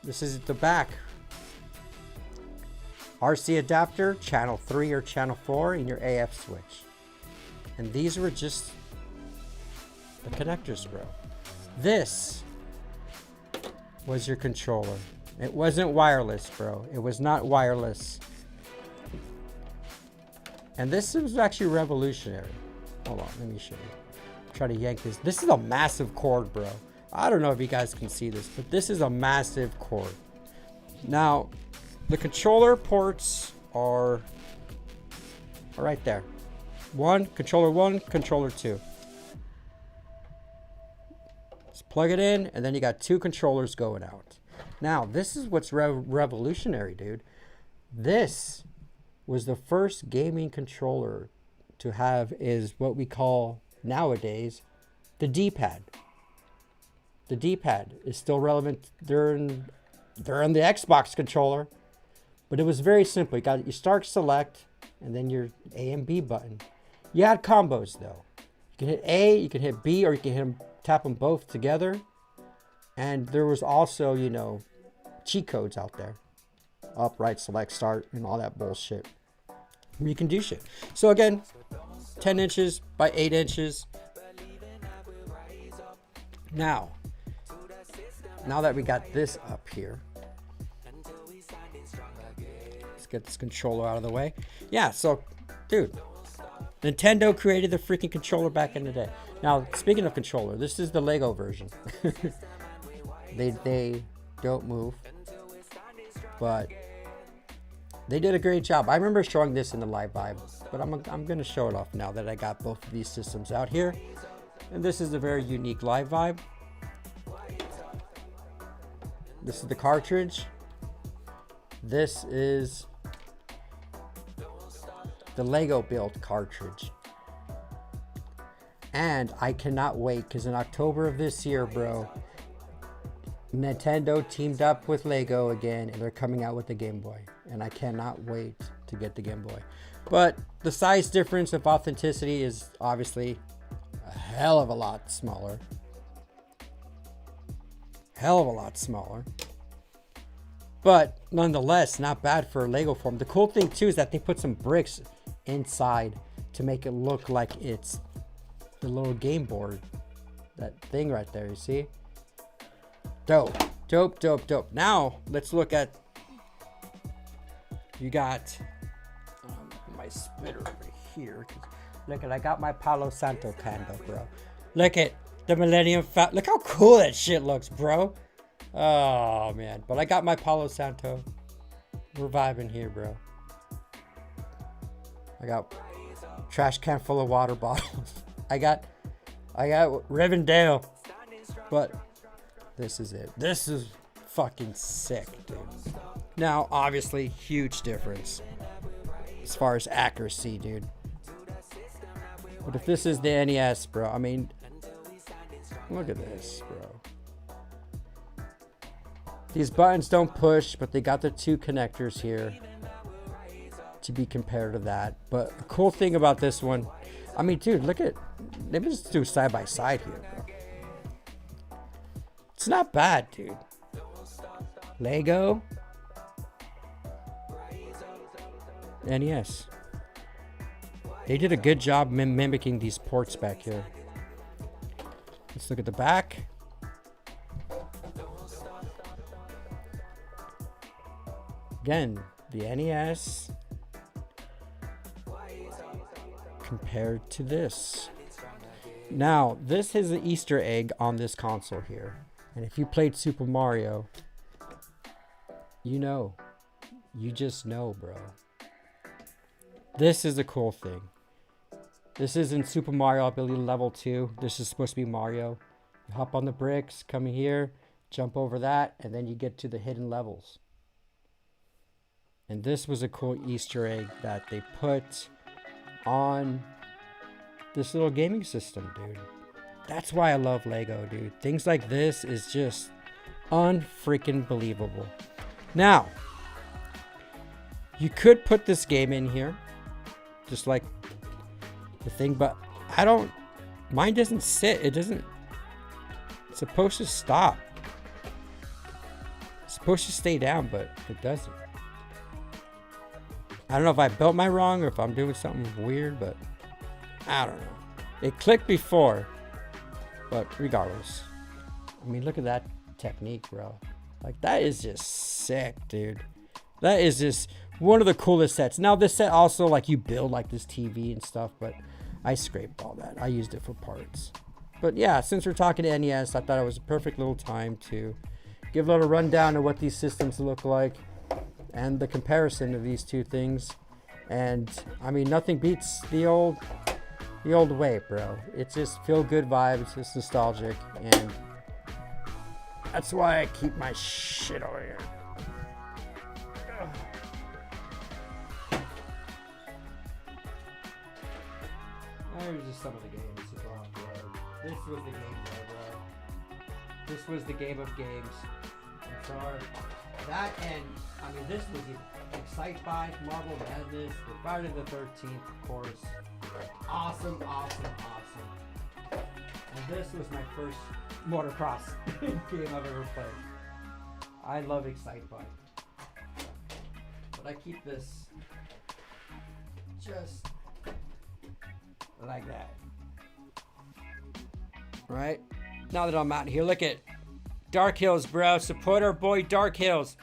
Speaker 1: This is the back. RC adapter, channel 3 or channel 4 in your AF switch. And these were just the connectors, bro. This was your controller. It wasn't wireless, bro. It was not wireless. And this was actually revolutionary. Hold on, let me show you. Try to yank this. This is a massive cord, bro. I don't know if you guys can see this, but this is a massive cord. Now, the controller ports are right there. Controller 1, controller 2. Just plug it in, and then you got 2 controllers going out. Now, this is what's revolutionary, dude. This was the first gaming controller to have is what we call nowadays the D-pad. The D-pad is still relevant during the Xbox controller, but it was very simple. You got your start, select, and then your A and B button. You had combos though. You can hit A, you can hit B, or you can tap them both together. And there was also, you know, cheat codes out there. Up, right, select, start, and all that bullshit. You can do shit. So again, 10 inches by 8 inches. Now that we got this up here, let's get this controller out of the way. Yeah, so, dude, Nintendo created the freaking controller back in the day. Now, speaking of controller, this is the Lego version. They don't move, but they did a great job. I remember showing this in the live vibe, but I'm going to show it off now that I got both of these systems out here. And this is a very unique live vibe. This is the cartridge. This is the Lego build cartridge. And I cannot wait, because in October of this year, bro, Nintendo teamed up with Lego again, and they're coming out with the Game Boy. And I cannot wait to get the Game Boy. But the size difference of authenticity is obviously a hell of a lot smaller. Hell of a lot smaller. But nonetheless, not bad for a Lego form. The cool thing too is that they put some bricks inside to make it look like it's the little game board. That thing right there, you see? Dope. Dope, dope, dope. Now, let's look at... You got my splitter over here. Look at, I got my Palo Santo candle, bro. Look at the Millennium Falcon. Look how cool that shit looks, bro. Oh, man. But I got my Palo Santo. We're vibing here, bro. I got trash can full of water bottles. I got Rivendell. But this is it. This is fucking sick, dude. Now, obviously, huge difference as far as accuracy, dude. But if this is the NES, bro, I mean, look at this, bro. These buttons don't push, but they got the two connectors here to be compared to that. But the cool thing about this one, I mean, dude, look at, let me just do side by side here, bro. It's not bad, dude. Lego. NES. They did a good job mimicking these ports back here. Let's look at the back. Again, the NES compared to this. Now, this is an Easter egg on this console here. And if you played Super Mario, you know. You just know, bro. This is the cool thing. This is in Super Mario, I believe, level 2. This is supposed to be Mario. You hop on the bricks, come here, jump over that, and then you get to the hidden levels. And this was a cool Easter egg that they put on this little gaming system, dude. That's why I love Lego, dude. Things like this is just unfreaking believable. Now, you could put this game in here, just like the thing, but I don't, mine doesn't sit. It doesn't, it's supposed to stop. It's supposed to stay down, but it doesn't. I don't know if I built mine wrong or if I'm doing something weird, but I don't know. It clicked before, but regardless. I mean, look at that technique, bro. Like, that is just sick, dude. That is just one of the coolest sets. Now, this set also, like, you build, like, this TV and stuff, but I scraped all that. I used it for parts. But, yeah, since we're talking to NES, I thought it was a perfect little time to give a little rundown of what these systems look like and the comparison of these two things. And, I mean, nothing beats the old way, bro. It's just feel-good vibes. It's nostalgic, and that's why I keep my shit over here. There's just some of the games to go on board. This was the game, bro. This was the game of games. And so that, and I mean, this was Excite-Bike, Marble Madness, the Friday the 13th, of course. Awesome, awesome, awesome. And this was my first motocross game I've ever played. I love Excite-Bike. But I keep this just like that. Right? Now that I'm out here, look at Dark Hills, bro. Support our boy Dark Hills.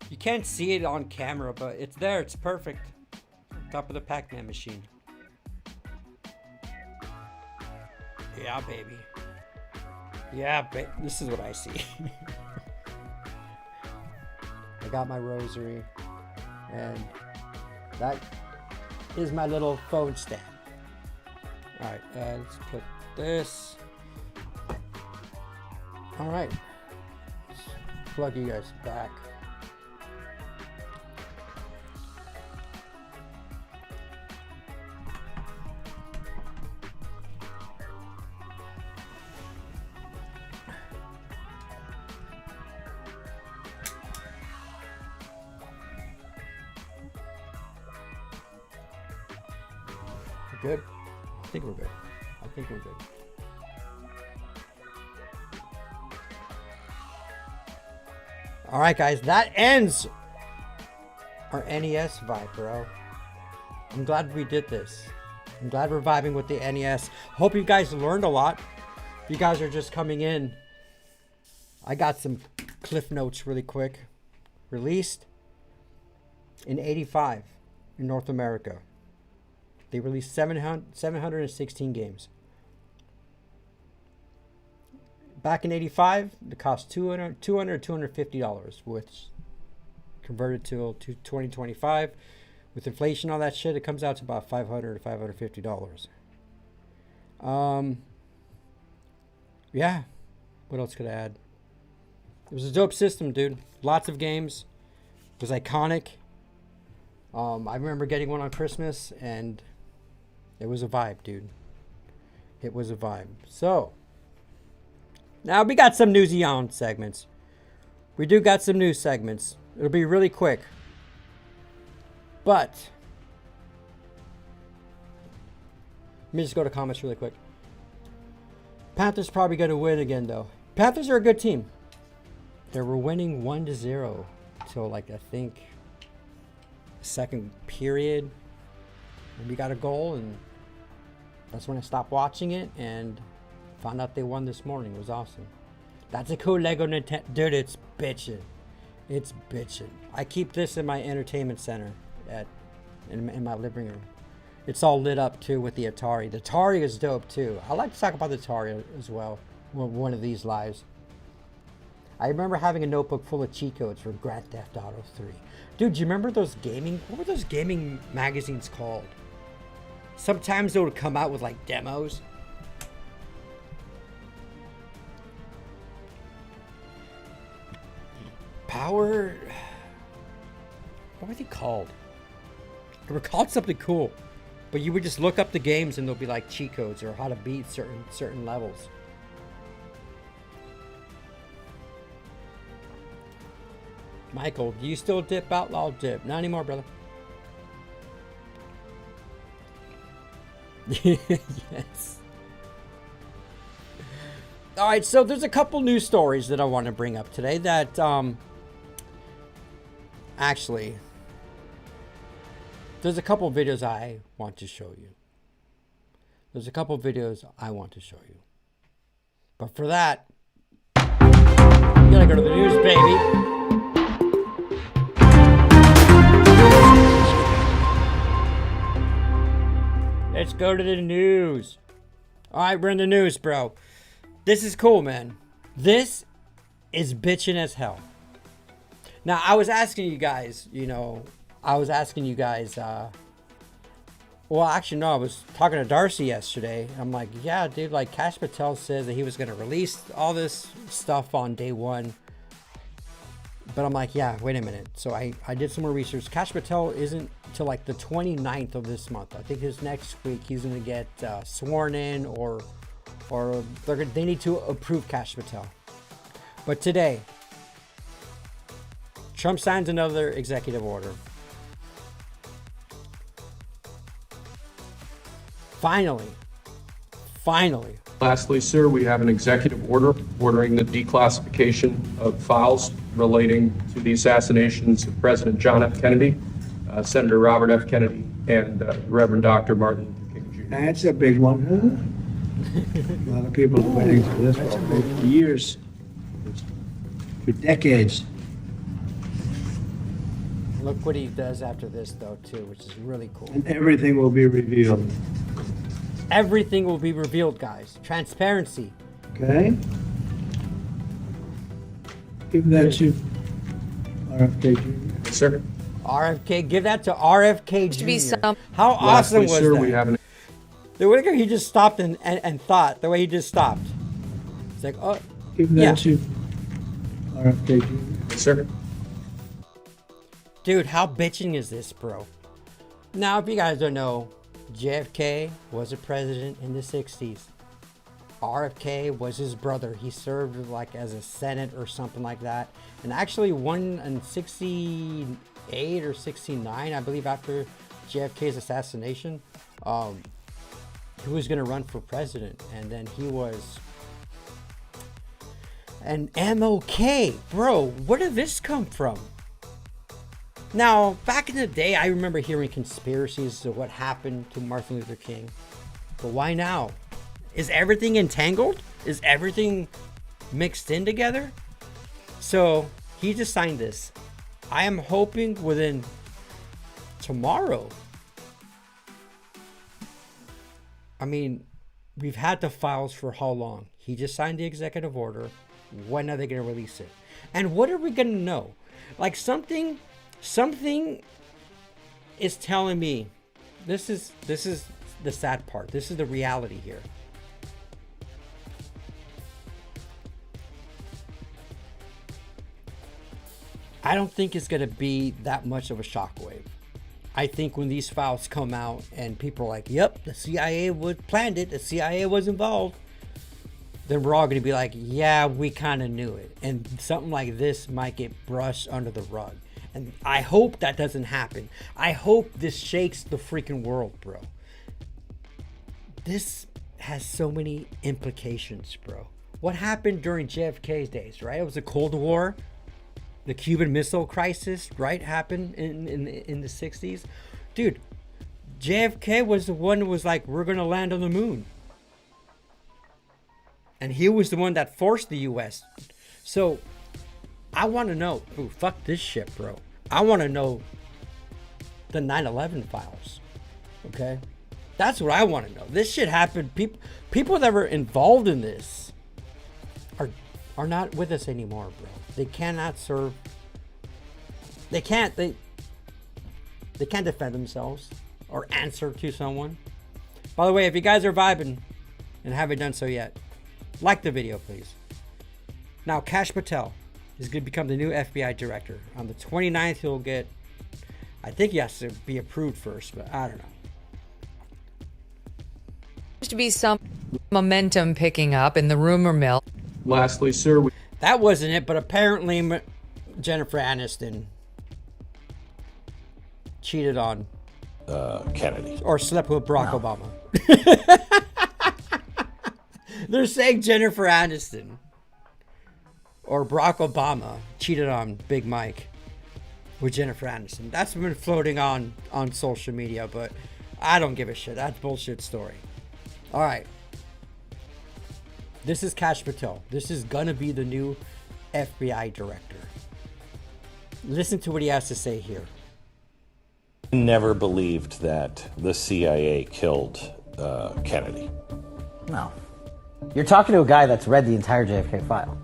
Speaker 1: You can't see it on camera, but it's there. It's perfect. Top of the Pac-Man machine. Yeah, baby. Yeah, this is what I see. I got my rosary, and that is my little phone stand. Alright, let's put this. Alright. Let's plug you guys back. good? I think we're good. I think we're good. All right, guys, that ends our NES vibe, bro. I'm glad we did this. I'm glad we're vibing with the NES. Hope you guys learned a lot. If you guys are just coming in, I got some cliff notes really quick. Released in 85 in North America. They released 716 games. Back in 85, it cost $250, which converted to 2025. With inflation, all that shit, it comes out to about $500 to $550. Yeah. What else could I add? It was a dope system, dude. Lots of games. It was iconic. I remember getting one on Christmas, and it was a vibe, dude. It was a vibe. So, now we got some newsy on segments. We do got some news segments. It'll be really quick. But, let me just go to comments really quick. Panthers probably going to win again, though. Panthers are a good team. They were winning 1-0 till, like, I think, second period. And we got a goal, and that's when I stopped watching it and found out they won this morning. It was awesome. That's a cool Lego Nintendo. Dude, it's bitchin'. It's bitchin'. I keep this in my entertainment center in my living room. It's all lit up, too, with the Atari. The Atari is dope, too. I like to talk about the Atari as well one of these lives. I remember having a notebook full of cheat codes for Grand Theft Auto 3. Dude, do you remember those what were those gaming magazines called? Sometimes they would come out with, like, demos. Power... What were they called? They were called something cool. But you would just look up the games and there'll be, like, cheat codes or how to beat certain levels. Michael, do you still dip Outlaw dip? Not anymore, brother. Yes. All right, so there's a couple news stories that I want to bring up today that actually there's a couple videos I want to show you. There's a couple videos I want to show you. But for that, you gotta go to the news, baby. Let's go to the news. All right, we're in the news, bro. This is cool, man. This is bitchin' as hell. Now, I was asking you guys, well, actually, no, I was talking to Darcy yesterday. I'm like, yeah, dude, like, Kash Patel says that he was going to release all this stuff on day one. But I'm like, yeah, wait a minute. So I did some more research. Kash Patel isn't till like the 29th of this month. I think his next week he's going to get sworn in or they need to approve Kash Patel. But today, Trump signs another executive order. Finally.
Speaker 2: Lastly, sir, we have an executive order ordering the declassification of files relating to the assassinations of President John F. Kennedy, Senator Robert F. Kennedy, and Reverend Dr. Martin Luther King Jr.
Speaker 3: That's a big one. A lot of people are waiting for this for years, for decades.
Speaker 1: Look what he does after this, though, too, which is really cool.
Speaker 3: And everything will be revealed.
Speaker 1: Everything will be revealed, guys. Transparency.
Speaker 3: Okay? Give that to RFK Jr.
Speaker 2: Yes, sir.
Speaker 1: RFK, give that to RFK Jr.
Speaker 4: To be some.
Speaker 1: How awesome was
Speaker 2: sir,
Speaker 1: that?
Speaker 2: we have an
Speaker 1: The way he just stopped and thought. The way he just stopped. It's like, oh,
Speaker 3: Give that to RFK Jr.
Speaker 2: yes, sir.
Speaker 1: Dude, how bitching is this, bro? Now, if you guys don't know, JFK was a president in the 60s. RFK was his brother. He served like as a Senate or something like that. And actually won in 68 or 69, I believe, after JFK's assassination. who was going to run for president, and then he was an MLK. Bro, where did this come from? Now, back in the day, I remember hearing conspiracies of what happened to Martin Luther King. But why now? Is everything entangled? Is everything mixed in together? So, he just signed this. I am hoping within tomorrow. I mean, we've had the files for how long? He just signed the executive order. When are they going to release it? And what are we going to know? Like something is telling me this is the sad part. This is the reality here. I don't think it's going to be that much of a shockwave. I think when these files come out and people are like, yep, the CIA planned it, the CIA was involved, then we're all going to be like, yeah, we kind of knew it. And something like this might get brushed under the rug. And I hope that doesn't happen. I hope this shakes the freaking world, bro. This has so many implications, bro. What happened during JFK's days, right? It was the Cold War. The Cuban Missile Crisis, right, happened in the 60s. Dude, JFK was the one who was like, we're going to land on the moon. And he was the one that forced the U.S. So, I want to know. Ooh, fuck this shit, bro. I want to know the 9/11 files. Okay? That's what I want to know. This shit happened. People that were involved in this are not with us anymore, bro. They cannot serve. They can't defend themselves or answer to someone. By the way, if you guys are vibing and haven't done so yet, like the video, please. Now, Kash Patel is going to become the new FBI director. On the 29th, he'll get, I think he has to be approved first, but I don't know.
Speaker 4: To be some momentum picking up in the rumor mill.
Speaker 2: Lastly, sir,
Speaker 1: That wasn't it, but apparently Jennifer Aniston cheated on
Speaker 5: Kennedy.
Speaker 1: or slept with Barack Obama. They're saying Jennifer Aniston or Barack Obama cheated on Big Mike with Jennifer Aniston. That's been floating on social media, but I don't give a shit. That's a bullshit story. All right. This is Kash Patel. This is gonna be the new FBI director. Listen to what he has to say here.
Speaker 5: Never believed that the CIA killed Kennedy.
Speaker 6: No. You're talking to a guy that's read the entire JFK file.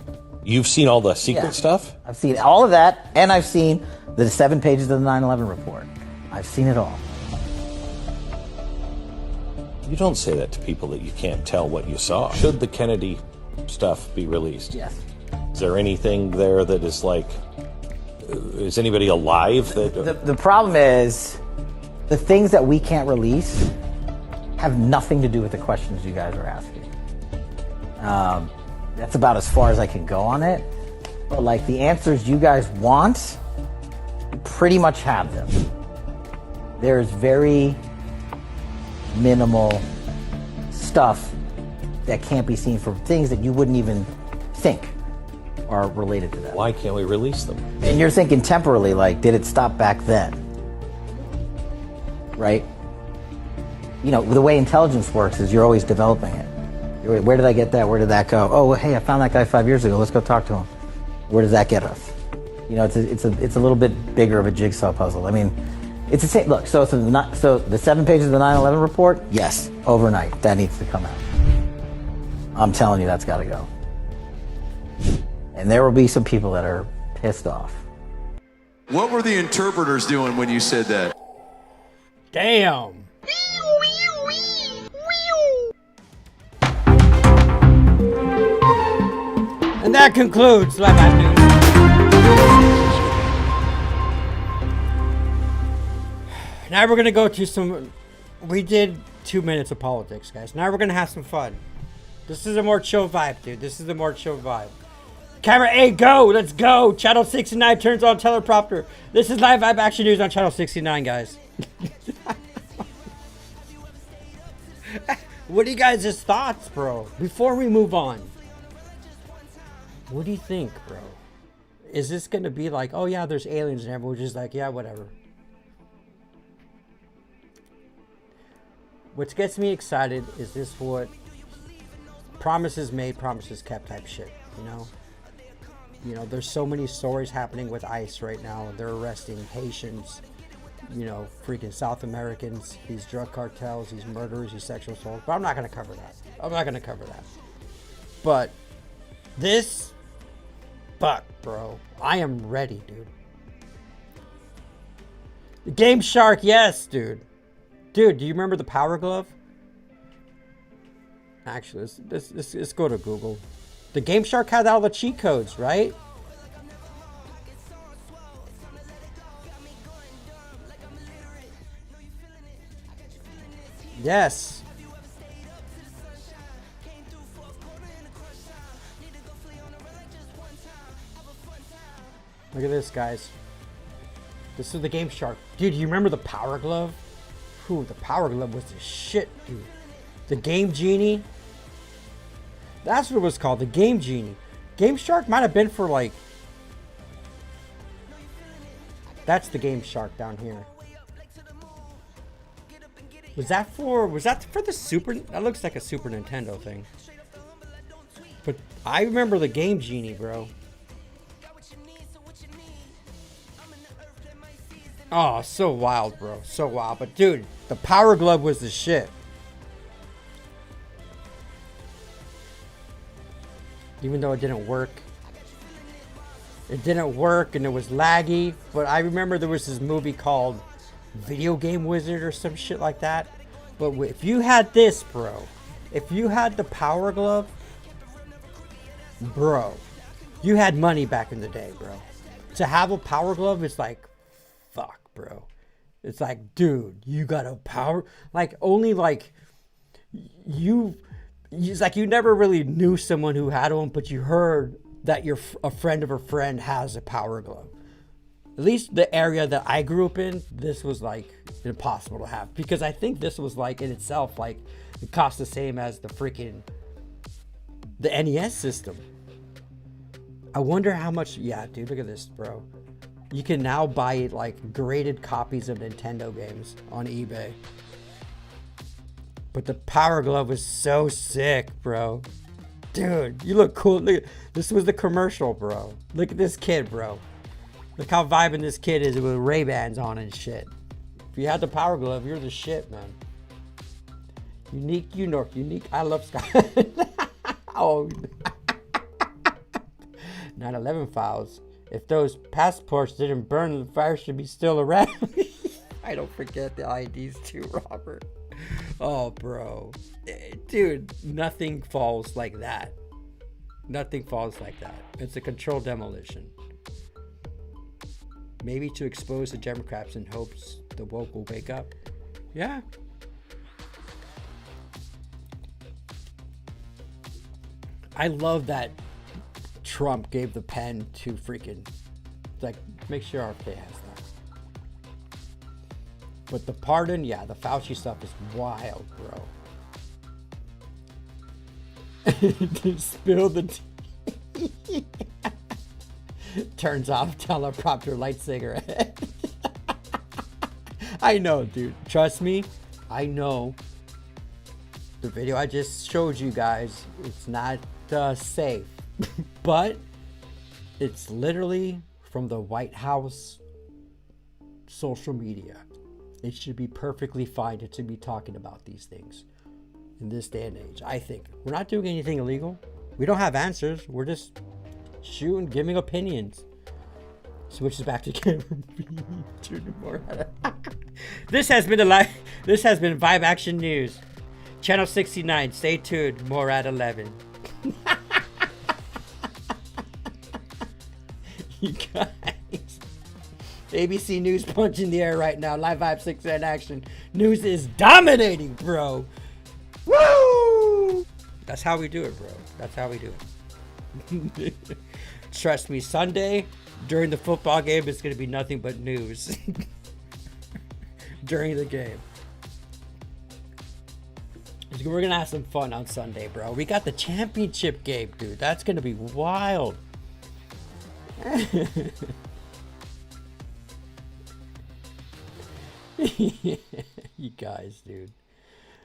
Speaker 5: You've seen all the secret
Speaker 6: Yeah.
Speaker 5: stuff?
Speaker 6: I've seen all of that, and I've seen the 7 pages of the 9/11 report. I've seen it all.
Speaker 5: You don't say that to people that you can't tell what you saw. Should the Kennedy stuff be released?
Speaker 6: Yes.
Speaker 5: Is there anything there that is like, is anybody alive that...
Speaker 6: The problem is, the things that we can't release have nothing to do with the questions you guys are asking. That's about as far as I can go on it. But like the answers you guys want, you pretty much have them. There's very minimal stuff that can't be seen for things that you wouldn't even think are related to that.
Speaker 5: Why can't we release them?
Speaker 6: And you're thinking temporally, like, did it stop back then? Right? You know, the way intelligence works is you're always developing it. Where did I get that? Where did that go? Oh, well, hey, I found that guy 5 years ago. Let's go talk to him. Where does that get us? You know, it's a little bit bigger of a jigsaw puzzle. I mean, it's the same. Look, so the 7 pages of the 9/11 report, yes, overnight, that needs to come out. I'm telling you, that's got to go. And there will be some people that are pissed off.
Speaker 7: What were the interpreters doing when you said that?
Speaker 1: Damn. And that concludes Live at Noon. Now we're going to go to some... We did 2 minutes of politics, guys. Now we're going to have some fun. This is a more chill vibe, dude. This is a more chill vibe. Camera A, go! Let's go! Channel 69 turns on teleprompter. This is Live Vibe Action News on Channel 69, guys. What are you guys' thoughts, bro? Before we move on, what do you think, bro? Is this gonna be like, oh yeah, there's aliens and everyone's just like, yeah, whatever? What gets me excited is this what promises made, promises kept type shit, you know? You know, there's so many stories happening with ICE right now. They're arresting Haitians, you know, freaking South Americans, these drug cartels, these murderers, these sexual assaults. But I'm not going to cover that. I'm not going to cover that. But this, fuck, bro. I am ready, dude. The Game Shark, yes, dude. Dude, do you remember the Power Glove? Actually, let's go to Google. The Game Shark had all the cheat codes, right? Yes. Look at this, guys. This is the Game Shark. Dude, you remember the Power Glove? Ooh, the Power Glove was the shit, dude. The Game Genie. That's what it was called, the Game Genie. Game Shark might have been for like... That's the Game Shark down here. Was that for the Super... That looks like a Super Nintendo thing. But I remember the Game Genie, bro. Oh, so wild, bro. So wild. But dude, the Power Glove was the shit. Even though it didn't work. It didn't work and it was laggy. But I remember there was this movie called Video Game Wizard or some shit like that. But if you had this, bro. If you had the Power Glove. Bro. You had money back in the day, bro. To have a Power Glove is like... Fuck, bro. It's like, dude, you got a power... Like, only like... It's like you never really knew someone who had one, but you heard that a friend of a friend has a Power Glove. At least the area that I grew up in, this was like impossible to have. Because I think this was like in itself, like it cost the same as the NES system. I wonder how much, yeah, dude, look at this, bro. You can now buy like graded copies of Nintendo games on eBay. But the Power Glove was so sick, bro. Dude, you look cool. Look, this was the commercial, bro. Look at this kid, bro. Look how vibing this kid is with Ray-Bans on and shit. If you had the Power Glove, you're the shit, man. Unique. I love Scott. Oh. 9/11 files. If those passports didn't burn, the fire should be still around. I don't forget the IDs too, Robert. Oh, bro. Dude, nothing falls like that. Nothing falls like that. It's a controlled demolition. Maybe to expose the Democrats in hopes the woke will wake up. Yeah. I love that Trump gave the pen to freaking... Like, make sure RFK has that. But the pardon, yeah, the Fauci stuff is wild, bro. Spill the tea. Turns off teleprompter light cigarette. I know, dude. Trust me, I know. The video I just showed you guys, it's not safe. But it's literally from the White House social media. It should be perfectly fine to be talking about these things in this day and age. I think we're not doing anything illegal. We don't have answers. We're just shooting, giving opinions. Switches back to camera. This has been Vibe Action News, Channel 69. Stay tuned. More at 11. You guys. ABC News punch in the air right now. Live Vibe 6 in action. News is dominating, bro. Woo! That's how we do it, bro. That's how we do it. Trust me, Sunday during the football game, it's going to be nothing but news. During the game. We're gonna have some fun on Sunday, bro. We got the championship game, dude. That's gonna be wild. You guys, dude.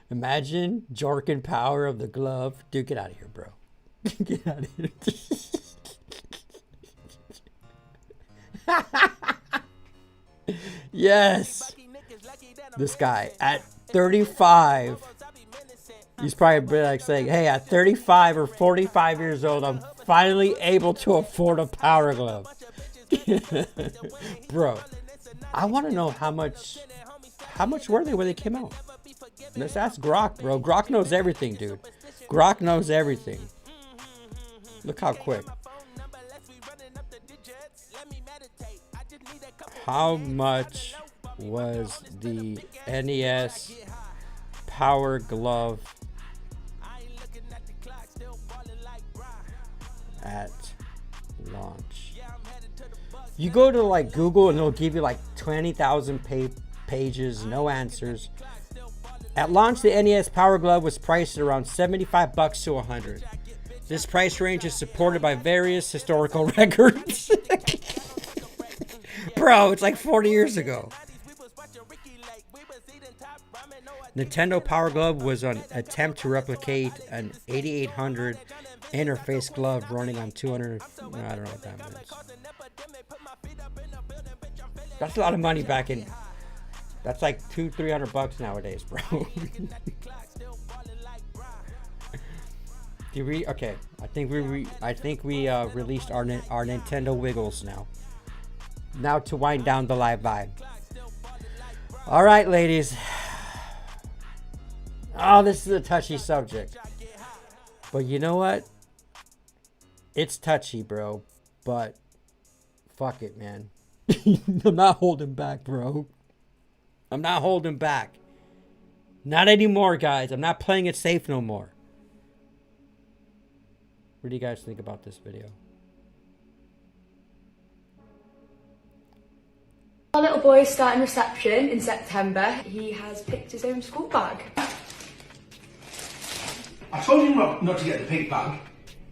Speaker 1: Imagine Jorkin power of the glove. Dude, get out of here, bro. Get out of here. Yes. This guy at 35. He's probably like saying, hey, at 35 or 45 years old, I'm finally able to afford a power glove. Bro, I want to know how much were they when they came out? Let's ask Grok, bro. Grok knows everything, dude. Grok knows everything. Look how quick. How much was the NES Power Glove at launch? You go to like Google and it'll give you like 20,000 pages, no answers. At launch, the NES Power Glove was priced at around $75 to $100. This price range is supported by various historical records. Bro, it's like 40 years ago. Nintendo Power Glove was an attempt to replicate an 8800 interface glove running on 200. I don't know what that means. That's a lot of money back in. That's like $200-300 nowadays, bro. Did we? Okay, I think we released our Nintendo Wiggles now. Now to wind down the live vibe. All right, ladies. Oh, this is a touchy subject. But you know what? It's touchy, bro. But fuck it, man. I'm not holding back, bro. I'm not holding back. Not anymore, guys. I'm not playing it safe no more. What do you guys think about this video?
Speaker 8: Our little boy is starting reception in September. He has picked his own school bag.
Speaker 3: I told him not to get the pink bag.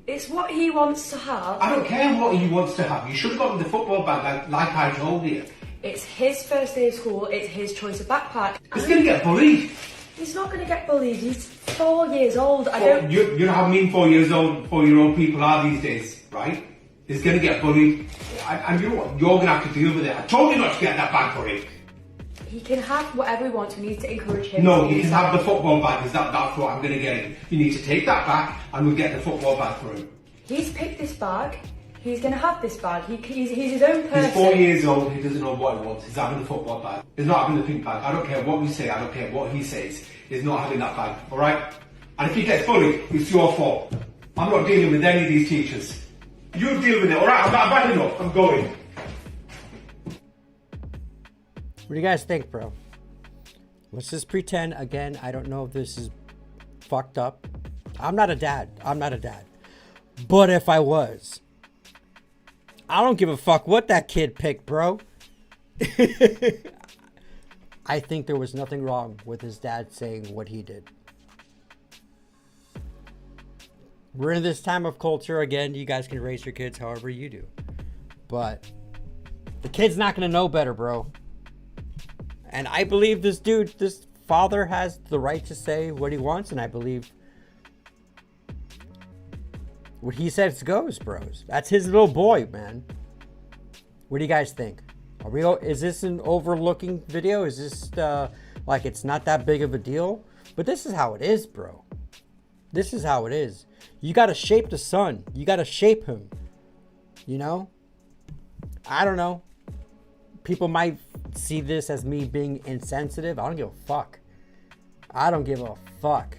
Speaker 8: It's what he wants to have.
Speaker 3: I don't care what he wants to have. You should have gotten the football bag like I told you.
Speaker 8: It's his first day of school. It's his choice of backpack.
Speaker 3: He's going to get bullied.
Speaker 8: He's not going to get bullied. He's 4 years old.
Speaker 3: You know how mean 4-year-old people are these days, right? He's going to get bullied. And you know what? You're going to have to deal with it. I told you not to get that bag for him.
Speaker 8: He can have whatever he wants. We need to encourage him.
Speaker 3: No, he can have the football bag. That's what I'm going to get him. You need to take that back and we'll get the football bag for him.
Speaker 8: He's picked this bag. He's going to have this bag. He's his own person.
Speaker 3: He's 4 years old. He doesn't know what he wants. He's having the football bag. He's not having the pink bag. I don't care what we say. I don't care what he says. He's not having that bag. All right? And if he gets bullied, it's your fault. I'm not dealing with any of these teachers. You deal with it. All right? I'm not bad enough. I'm going.
Speaker 1: What do you guys think, bro? Let's just pretend, again, I don't know if this is fucked up. I'm not a dad. But if I was, I don't give a fuck what that kid picked, bro. I think there was nothing wrong with his dad saying what he did. We're in this time of culture. Again, you guys can raise your kids however you do. But the kid's not going to know better, bro. And I believe this father has the right to say what he wants. And I believe what he says goes, bros. That's his little boy, man. What do you guys think? Is this an overlooking video? Is this like it's not that big of a deal? But this is how it is, bro. This is how it is. You got to shape the son. You got to shape him. You know? I don't know. People might see this as me being insensitive. I don't give a fuck. I don't give a fuck.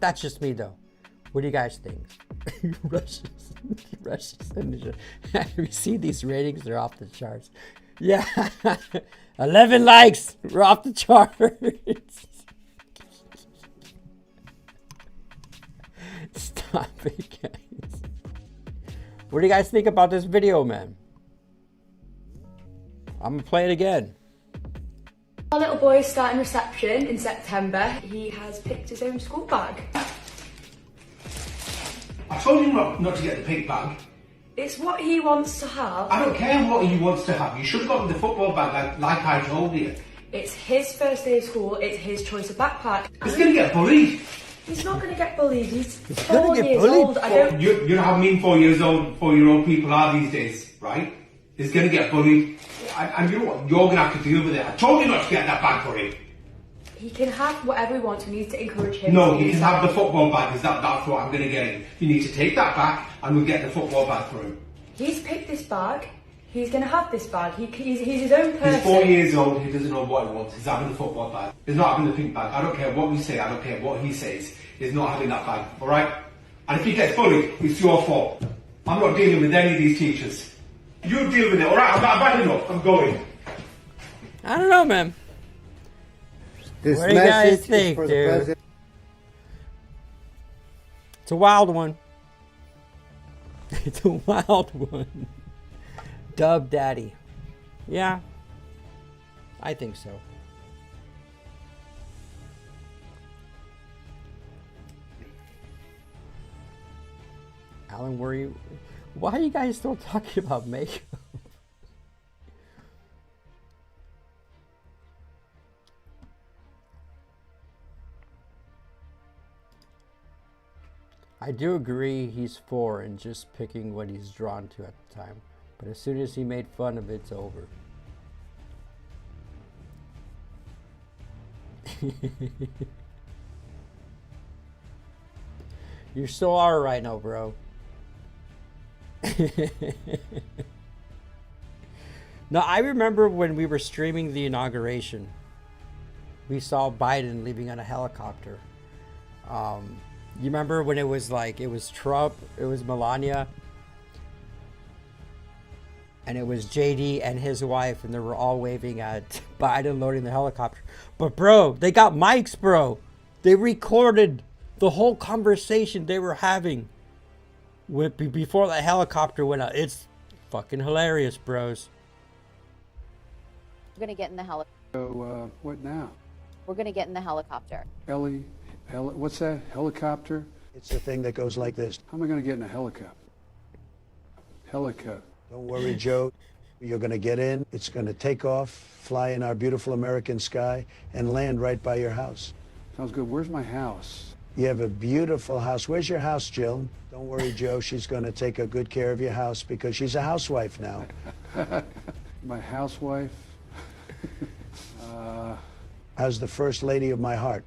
Speaker 1: That's just me, though. What do you guys think? Russia's Have you seen these ratings? They're off the charts. Yeah. 11 likes. We're off the charts. Stop it, guys. What do you guys think about this video, man? I'm gonna play it again.
Speaker 8: Our little boy is starting reception in September. He has picked his own school bag.
Speaker 3: I told him not to get the pink bag.
Speaker 8: It's what he wants to have.
Speaker 3: I don't care what he wants to have. You should have gotten the football bag like I told you.
Speaker 8: It's his first day of school. It's his choice of backpack.
Speaker 3: He's going to get bullied.
Speaker 8: He's not going to get bullied. He's
Speaker 1: gonna
Speaker 8: 4
Speaker 1: get
Speaker 8: years
Speaker 1: bullied?
Speaker 8: old. I don't.
Speaker 3: You know how mean 4-year-old people are these days, right? He's going to get bullied. And you know what? You're going to have to deal with it. I told you not to get that bag for him.
Speaker 8: He can have whatever he wants. We need to encourage him.
Speaker 3: No,
Speaker 8: to
Speaker 3: he
Speaker 8: do
Speaker 3: can
Speaker 8: that.
Speaker 3: have the football bag because that's what I'm going to get him. You need to take that back and we'll get the football bag for him.
Speaker 8: He's picked this bag. He's going to have this bag. He's his own person.
Speaker 3: He's 4 years old, he doesn't know what he wants. He's having the football bag. He's not having the pink bag. I don't care what we say, I don't care what he says. He's not having that bag, alright? And if he gets bullied, it's your fault. I'm not dealing with any of these teachers. You deal with it, alright? I'm bad enough. I'm going.
Speaker 1: I don't know, man.
Speaker 9: This
Speaker 1: What do you guys
Speaker 9: message is
Speaker 1: think,
Speaker 9: for the
Speaker 1: dude?
Speaker 9: president.
Speaker 1: It's a wild one. It's a wild one. Dub Daddy. Yeah. I think so. Alan, why are you guys still talking about makeup? I do agree he's 4 and just picking what he's drawn to at the time. But as soon as he made fun of it, it's over. You still are right now, bro. Now, I remember when we were streaming the inauguration, we saw Biden leaving on a helicopter. You remember when it was like, it was Trump, it was Melania, and it was JD and his wife, and they were all waving at Biden loading the helicopter. But bro, they got mics, bro. They recorded the whole conversation they were having before the helicopter went out. It's fucking hilarious, bros.
Speaker 10: We're gonna get in the helicopter.
Speaker 9: So, what now?
Speaker 10: We're gonna get in the helicopter.
Speaker 9: What's that? Helicopter?
Speaker 11: It's the thing that goes like this.
Speaker 9: How am I going to get in a helicopter? Helicopter.
Speaker 11: Don't worry, Joe. You're going to get in. It's going to take off, fly in our beautiful American sky, and land right by your house.
Speaker 9: Sounds good. Where's my house?
Speaker 11: You have a beautiful house. Where's your house, Jill? Don't worry, Joe. She's going to take a good care of your house because she's a housewife now.
Speaker 9: My housewife?
Speaker 11: How's the first lady of my heart?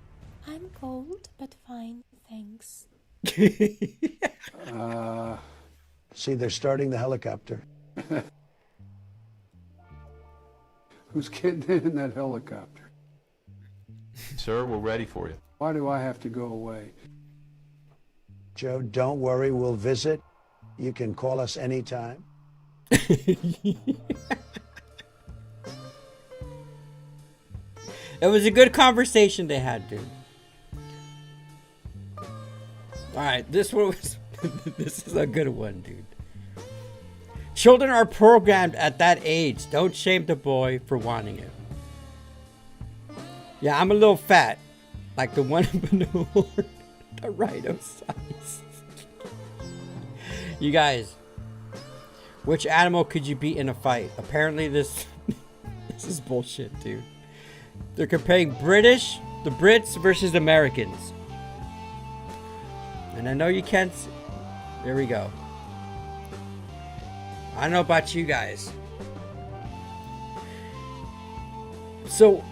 Speaker 12: I'm cold, but fine, thanks.
Speaker 11: See, they're starting the helicopter.
Speaker 9: Who's getting in that helicopter?
Speaker 7: Sir, we're ready for you.
Speaker 9: Why do I have to go away?
Speaker 11: Joe, don't worry. We'll visit. You can call us anytime.
Speaker 1: It was a good conversation they had, dude. Alright, this one was... this is a good one, dude. Children are programmed at that age. Don't shame the boy for wanting it. Yeah, I'm a little fat. Like the one in the rhino size. You guys, which animal could you beat in a fight? Apparently this is bullshit, dude. They're comparing the Brits versus Americans. And I know you can't. There we go. I don't know about you guys. So,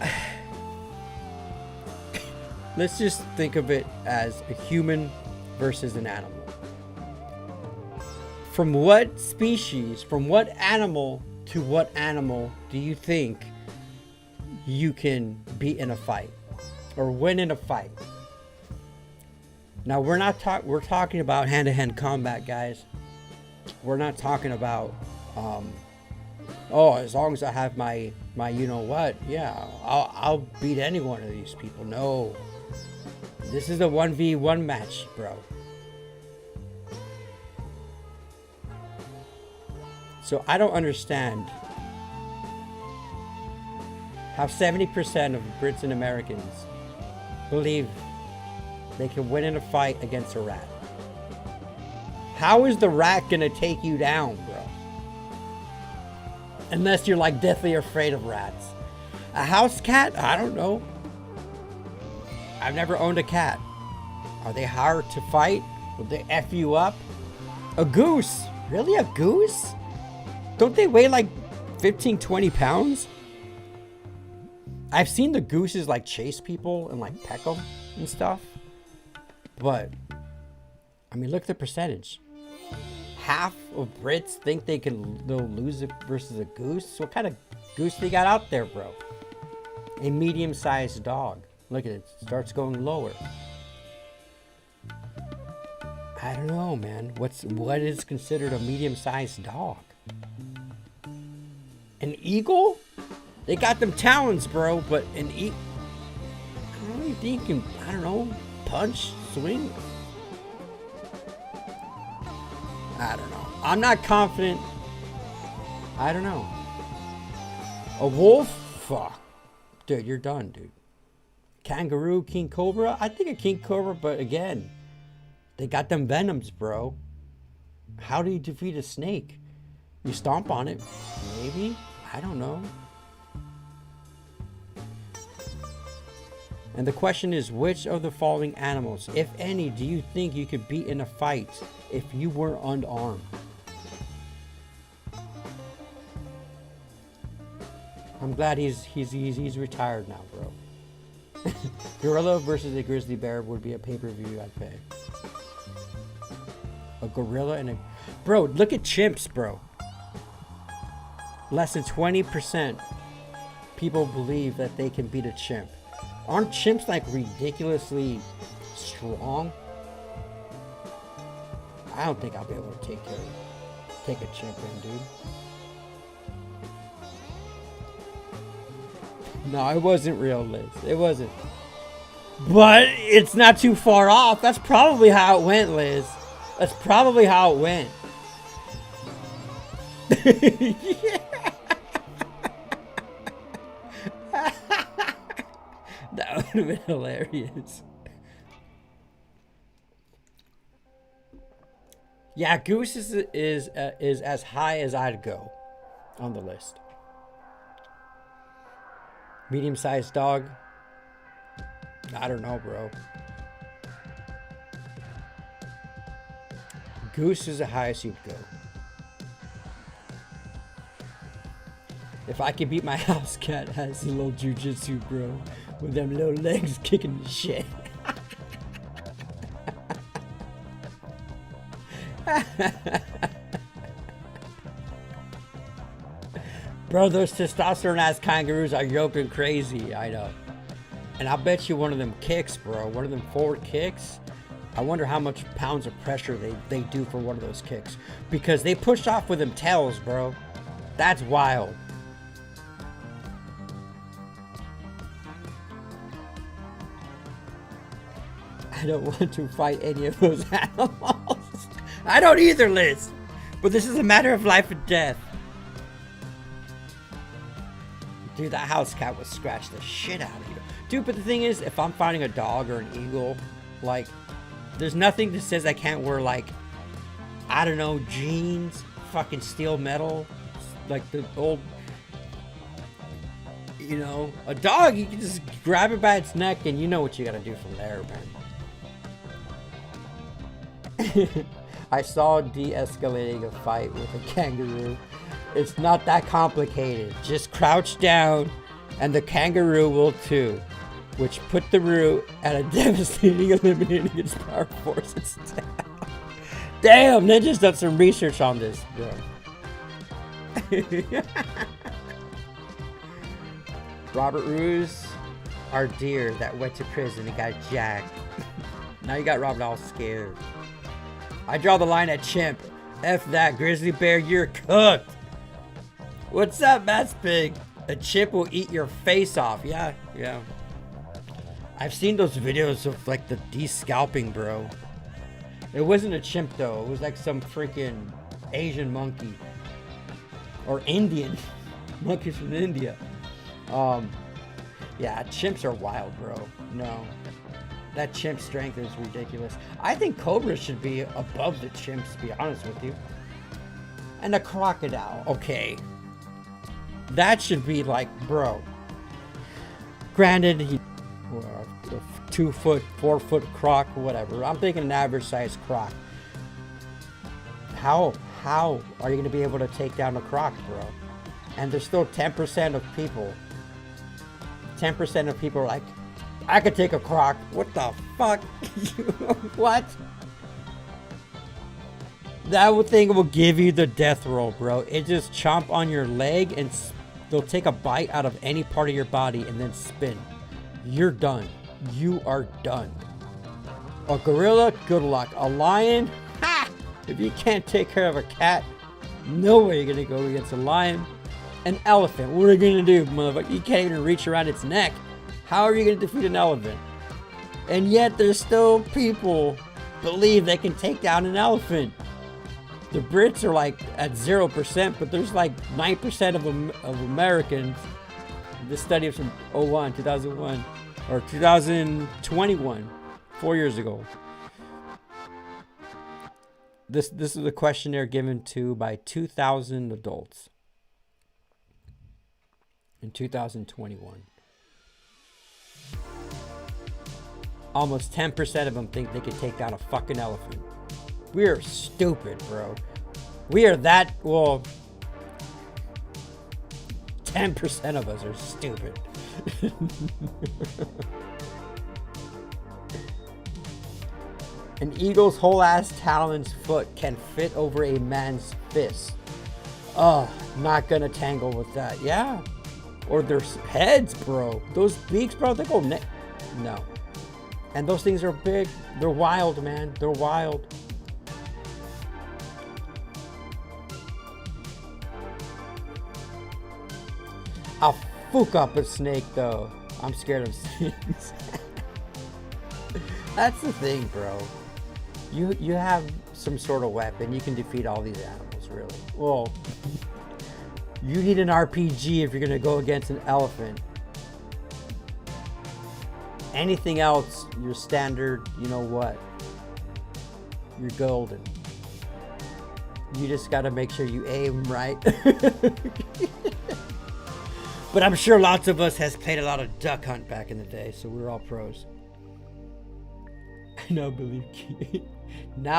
Speaker 1: let's just think of it as a human versus an animal. From what species, from what animal to what animal do you think you can beat in a fight or win in a fight? Now we're talking about hand-to-hand combat, guys. We're not talking about as long as I have my you know what, yeah, I'll beat any one of these people. No. This is a 1v1 match, bro. So I don't understand How 70% of Brits and Americans believe they can win in a fight against a rat. How is the rat gonna take you down, bro? Unless you're like deathly afraid of rats. A house cat? I don't know. I've never owned a cat. Are they hard to fight? Will they F you up? A goose? Really, a goose? Don't they weigh like 15, 20 pounds? I've seen the gooses like chase people and like peck them and stuff. But, I mean, look at the percentage. Half of Brits think they'll lose it versus a goose. What kind of goose they got out there, bro? A medium-sized dog. Look at it. Starts going lower. I don't know, man. What is considered a medium-sized dog? An eagle? They got them talons, bro. But an eagle, I don't even think you can, I don't know, punch, swing. I don't know. I'm not confident. I don't know. A wolf? Fuck. Dude, you're done, dude. Kangaroo, king cobra? I think a king cobra, but again, they got them venoms, bro. How do you defeat a snake? You stomp on it. Maybe? I don't know. And the question is, which of the following animals, if any, do you think you could beat in a fight if you were unarmed? I'm glad he's retired now, bro. Gorilla versus a grizzly bear would be a pay-per-view I'd pay. A gorilla and a... Bro, look at chimps, bro. Less than 20% people believe that they can beat a chimp. Aren't chimps like ridiculously strong? I don't think I'll be able to take a chimp in, dude. No, it wasn't real, Liz. It wasn't. But it's not too far off. That's probably how it went, Liz. That's probably how it went. That would have been hilarious. Yeah, goose is as high as I'd go on the list. Medium-sized dog. I don't know, bro. Goose is the highest you'd go. If I could beat my house cat, has a little jujitsu, bro, with them little legs kicking the shit. Bro, those testosterone ass kangaroos are yoking crazy. I know. And I'll bet you one of them kicks, bro. One of them forward kicks. I wonder how much pounds of pressure they do for one of those kicks. Because they push off with them tails, bro. That's wild. I don't want to fight any of those animals. I don't either, Liz. But this is a matter of life and death. Dude, that house cat would scratch the shit out of you. Dude, but the thing is, if I'm fighting a dog or an eagle, like, there's nothing that says I can't wear, like, I don't know, jeans, fucking steel metal, like the old, you know, a dog, you can just grab it by its neck and you know what you gotta do from there, man. I saw de-escalating a fight with a kangaroo. It's not that complicated. Just crouch down and the kangaroo will too. Which put the root at a devastating eliminating its power forces down. Damn, Ninja's done some research on this, bro. Robert Roos, our deer that went to prison and got jacked. Now you got Robert all scared. I draw the line at chimp. F that, grizzly bear, you're cooked. What's up, Matt's Pig? A chimp will eat your face off. Yeah. I've seen those videos of like the de-scalping, bro. It wasn't a chimp though. It was like some freaking Asian monkey. Or Indian. Monkeys from India. Yeah, chimps are wild, bro. No. That chimp strength is ridiculous. I think cobras should be above the chimps, to be honest with you. And a crocodile, okay. That should be like, bro. Granted, he, a 2 foot, 4 foot croc, whatever. I'm thinking an average size croc. How are you going to be able to take down a croc, bro? And there's still 10% of people. 10% of people are like, I could take a croc. What the fuck? What? That thing will give you the death roll, bro. It just chomp on your leg and they'll take a bite out of any part of your body and then spin. You're done. You are done. A gorilla, good luck. A lion, ha! If you can't take care of a cat, no way you're gonna go against a lion. An elephant, what are you gonna do, motherfucker? You can't even reach around its neck. How are you gonna defeat an elephant? And yet there's still people believe they can take down an elephant. The Brits are like at 0%, but there's like 9% of Americans. This study is from 2001, or 2021, 4 years ago. This is a questionnaire given to by 2,000 adults in 2021. Almost 10% of them think they could take down a fucking elephant. We are stupid, bro. We are that, well, 10% of us are stupid. An eagle's whole ass talon's foot can fit over a man's fist. Oh, not gonna tangle with that. Yeah. Or their heads, bro. Those beaks, bro, they go no. And those things are big. They're wild, man. They're wild. I'll fuck up a snake, though. I'm scared of snakes. That's the thing, bro. You have some sort of weapon. You can defeat all these animals, really. Well, you need an RPG if you're going to go against an elephant. Anything else, you're standard, you know what? You're golden. You just got to make sure you aim right. But I'm sure lots of us has played a lot of duck hunt back in the day, so we're all pros. Now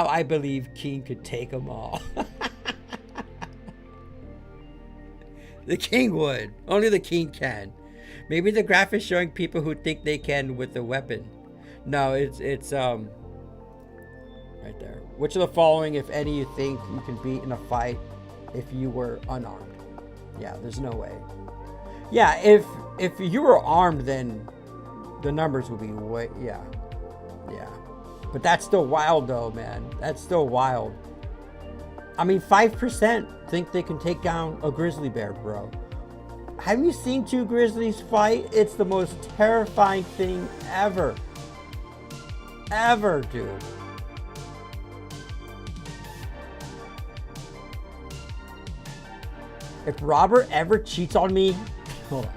Speaker 1: I believe King could take them all. The King would. Only the King can. Maybe the graph is showing people who think they can with a weapon. No, it's right there. Which of the following, if any, you think you can beat in a fight if you were unarmed? Yeah, there's no way. Yeah, if you were armed, then the numbers would be way, yeah. But that's still wild, though, man. That's still wild. I mean, 5% think they can take down a grizzly bear, bro. Have you seen two grizzlies fight? It's the most terrifying thing ever. Ever, dude. If Robert ever cheats on me, hold on.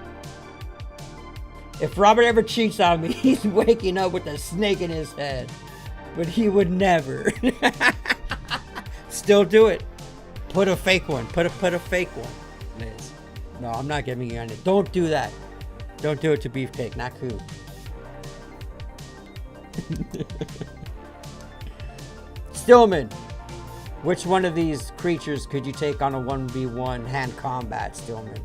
Speaker 1: If Robert ever cheats on me, he's waking up with a snake in his head. But he would never. Still do it. Put a fake one. Put a fake one. Liz. No, I'm not giving you on it. Don't do that. Don't do it to Beefcake. Not cool. Stillman. Which one of these creatures could you take on a 1v1 hand combat, Stillman?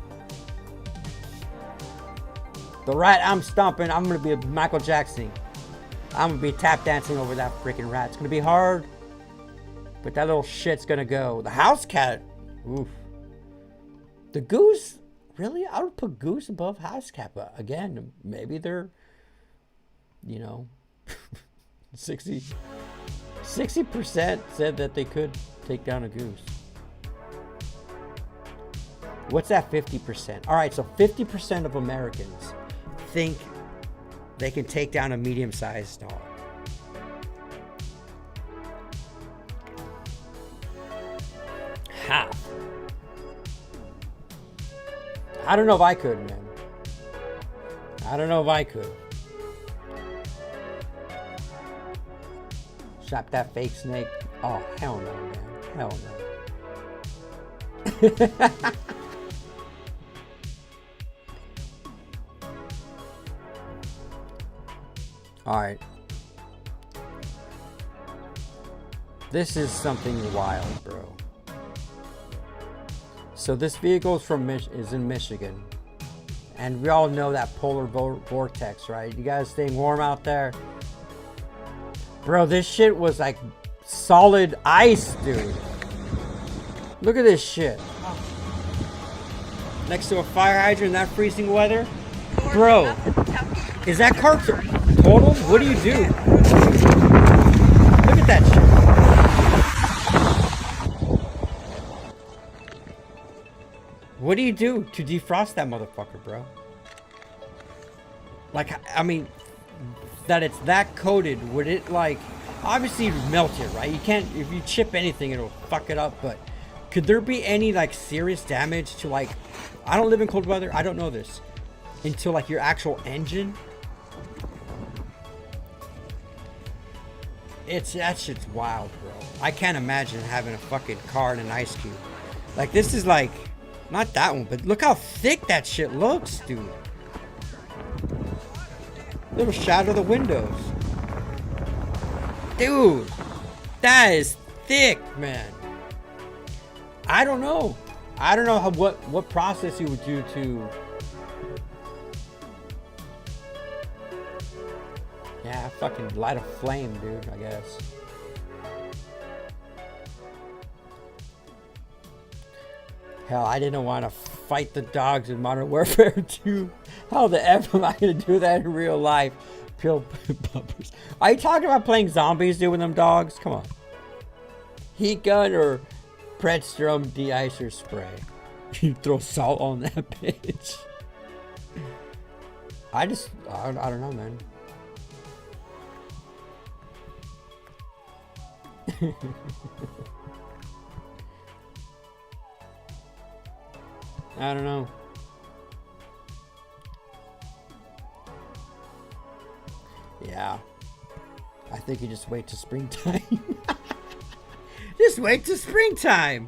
Speaker 1: The rat I'm stomping, I'm going to be Michael Jackson. I'm going to be tap dancing over that freaking rat. It's going to be hard, but that little shit's going to go. The house cat, oof. The goose, really? I would put goose above house cat, but again, maybe they're, 60% said that they could take down a goose. What's that 50%? All right, so 50% of Americans think they can take down a medium-sized dog. Half. I don't know if I could, man. I don't know if I could. Shop that fake snake. Oh, hell no, man. Hell no. Alright. This is something wild, bro. So this vehicle is in Michigan. And we all know that polar vortex, right? You guys staying warm out there? Bro, this shit was like solid ice, dude. Look at this shit. Next to a fire hydrant in that freezing weather? Bro, is that car totaled? What do you do? Look at that shit. What do you do to defrost that motherfucker, bro? Like, I mean, that it's that coated, would it like, obviously melt it, right? You can't, if you chip anything, it'll fuck it up, but could there be any like serious damage to like, I don't live in cold weather, I don't know this, into like your actual engine? That shit's wild, bro. I can't imagine having a fucking car in an ice cube. Like, this is like, not that one, but look how thick that shit looks, dude. It'll shatter the windows. Dude, that is thick, man. I don't know. I don't know how, what process you would do to... Yeah, fucking light a flame, dude, I guess. Hell, I didn't want to fight the dogs in Modern Warfare 2. How the F am I going to do that in real life? Pill bumpers. Are you talking about playing zombies, dude, with them dogs? Come on. Heat gun or Predstrom de-icer spray? You throw salt on that bitch. I don't know, man. I don't know. Yeah. I think you just wait till springtime. Just wait till springtime.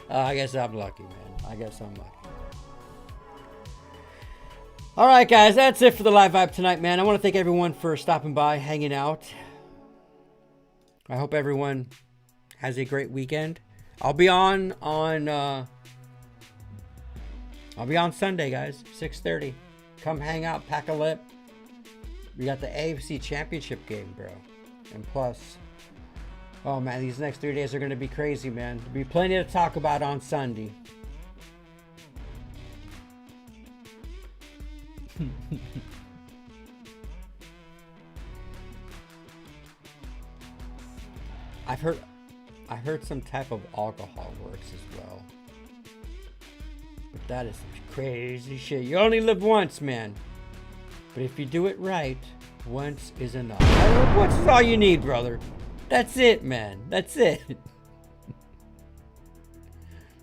Speaker 1: I guess I'm lucky, man. I guess I'm lucky. Alright, guys. That's it for the live vibe tonight, man. I want to thank everyone for stopping by, hanging out. I hope everyone has a great weekend. I'll be on Sunday, guys, 6:30. Come hang out, pack a lip. We got the AFC Championship game, bro. And plus, oh man, these next 3 days are gonna be crazy, man. There'll be plenty to talk about on Sunday. I heard some type of alcohol works as well. But that is some crazy shit. You only live once, man. But if you do it right, once is enough. Once is all you need, brother. That's it, man. That's it.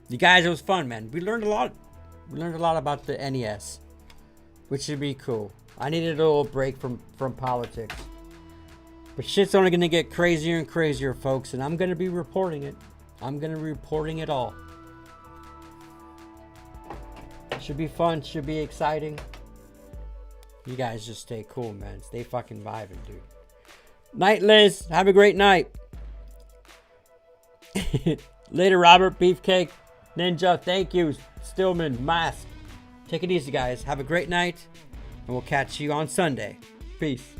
Speaker 1: You guys, it was fun, man. We learned a lot. We learned a lot about the NES, which should be cool. I needed a little break from politics. But shit's only going to get crazier and crazier, folks. And I'm going to be reporting it. I'm going to be reporting it all. Should be fun. Should be exciting. You guys just stay cool, man. Stay fucking vibing, dude. Night, Liz. Have a great night. Later, Robert. Beefcake. Ninja. Thank you. Stillman. Mask. Take it easy, guys. Have a great night. And we'll catch you on Sunday. Peace.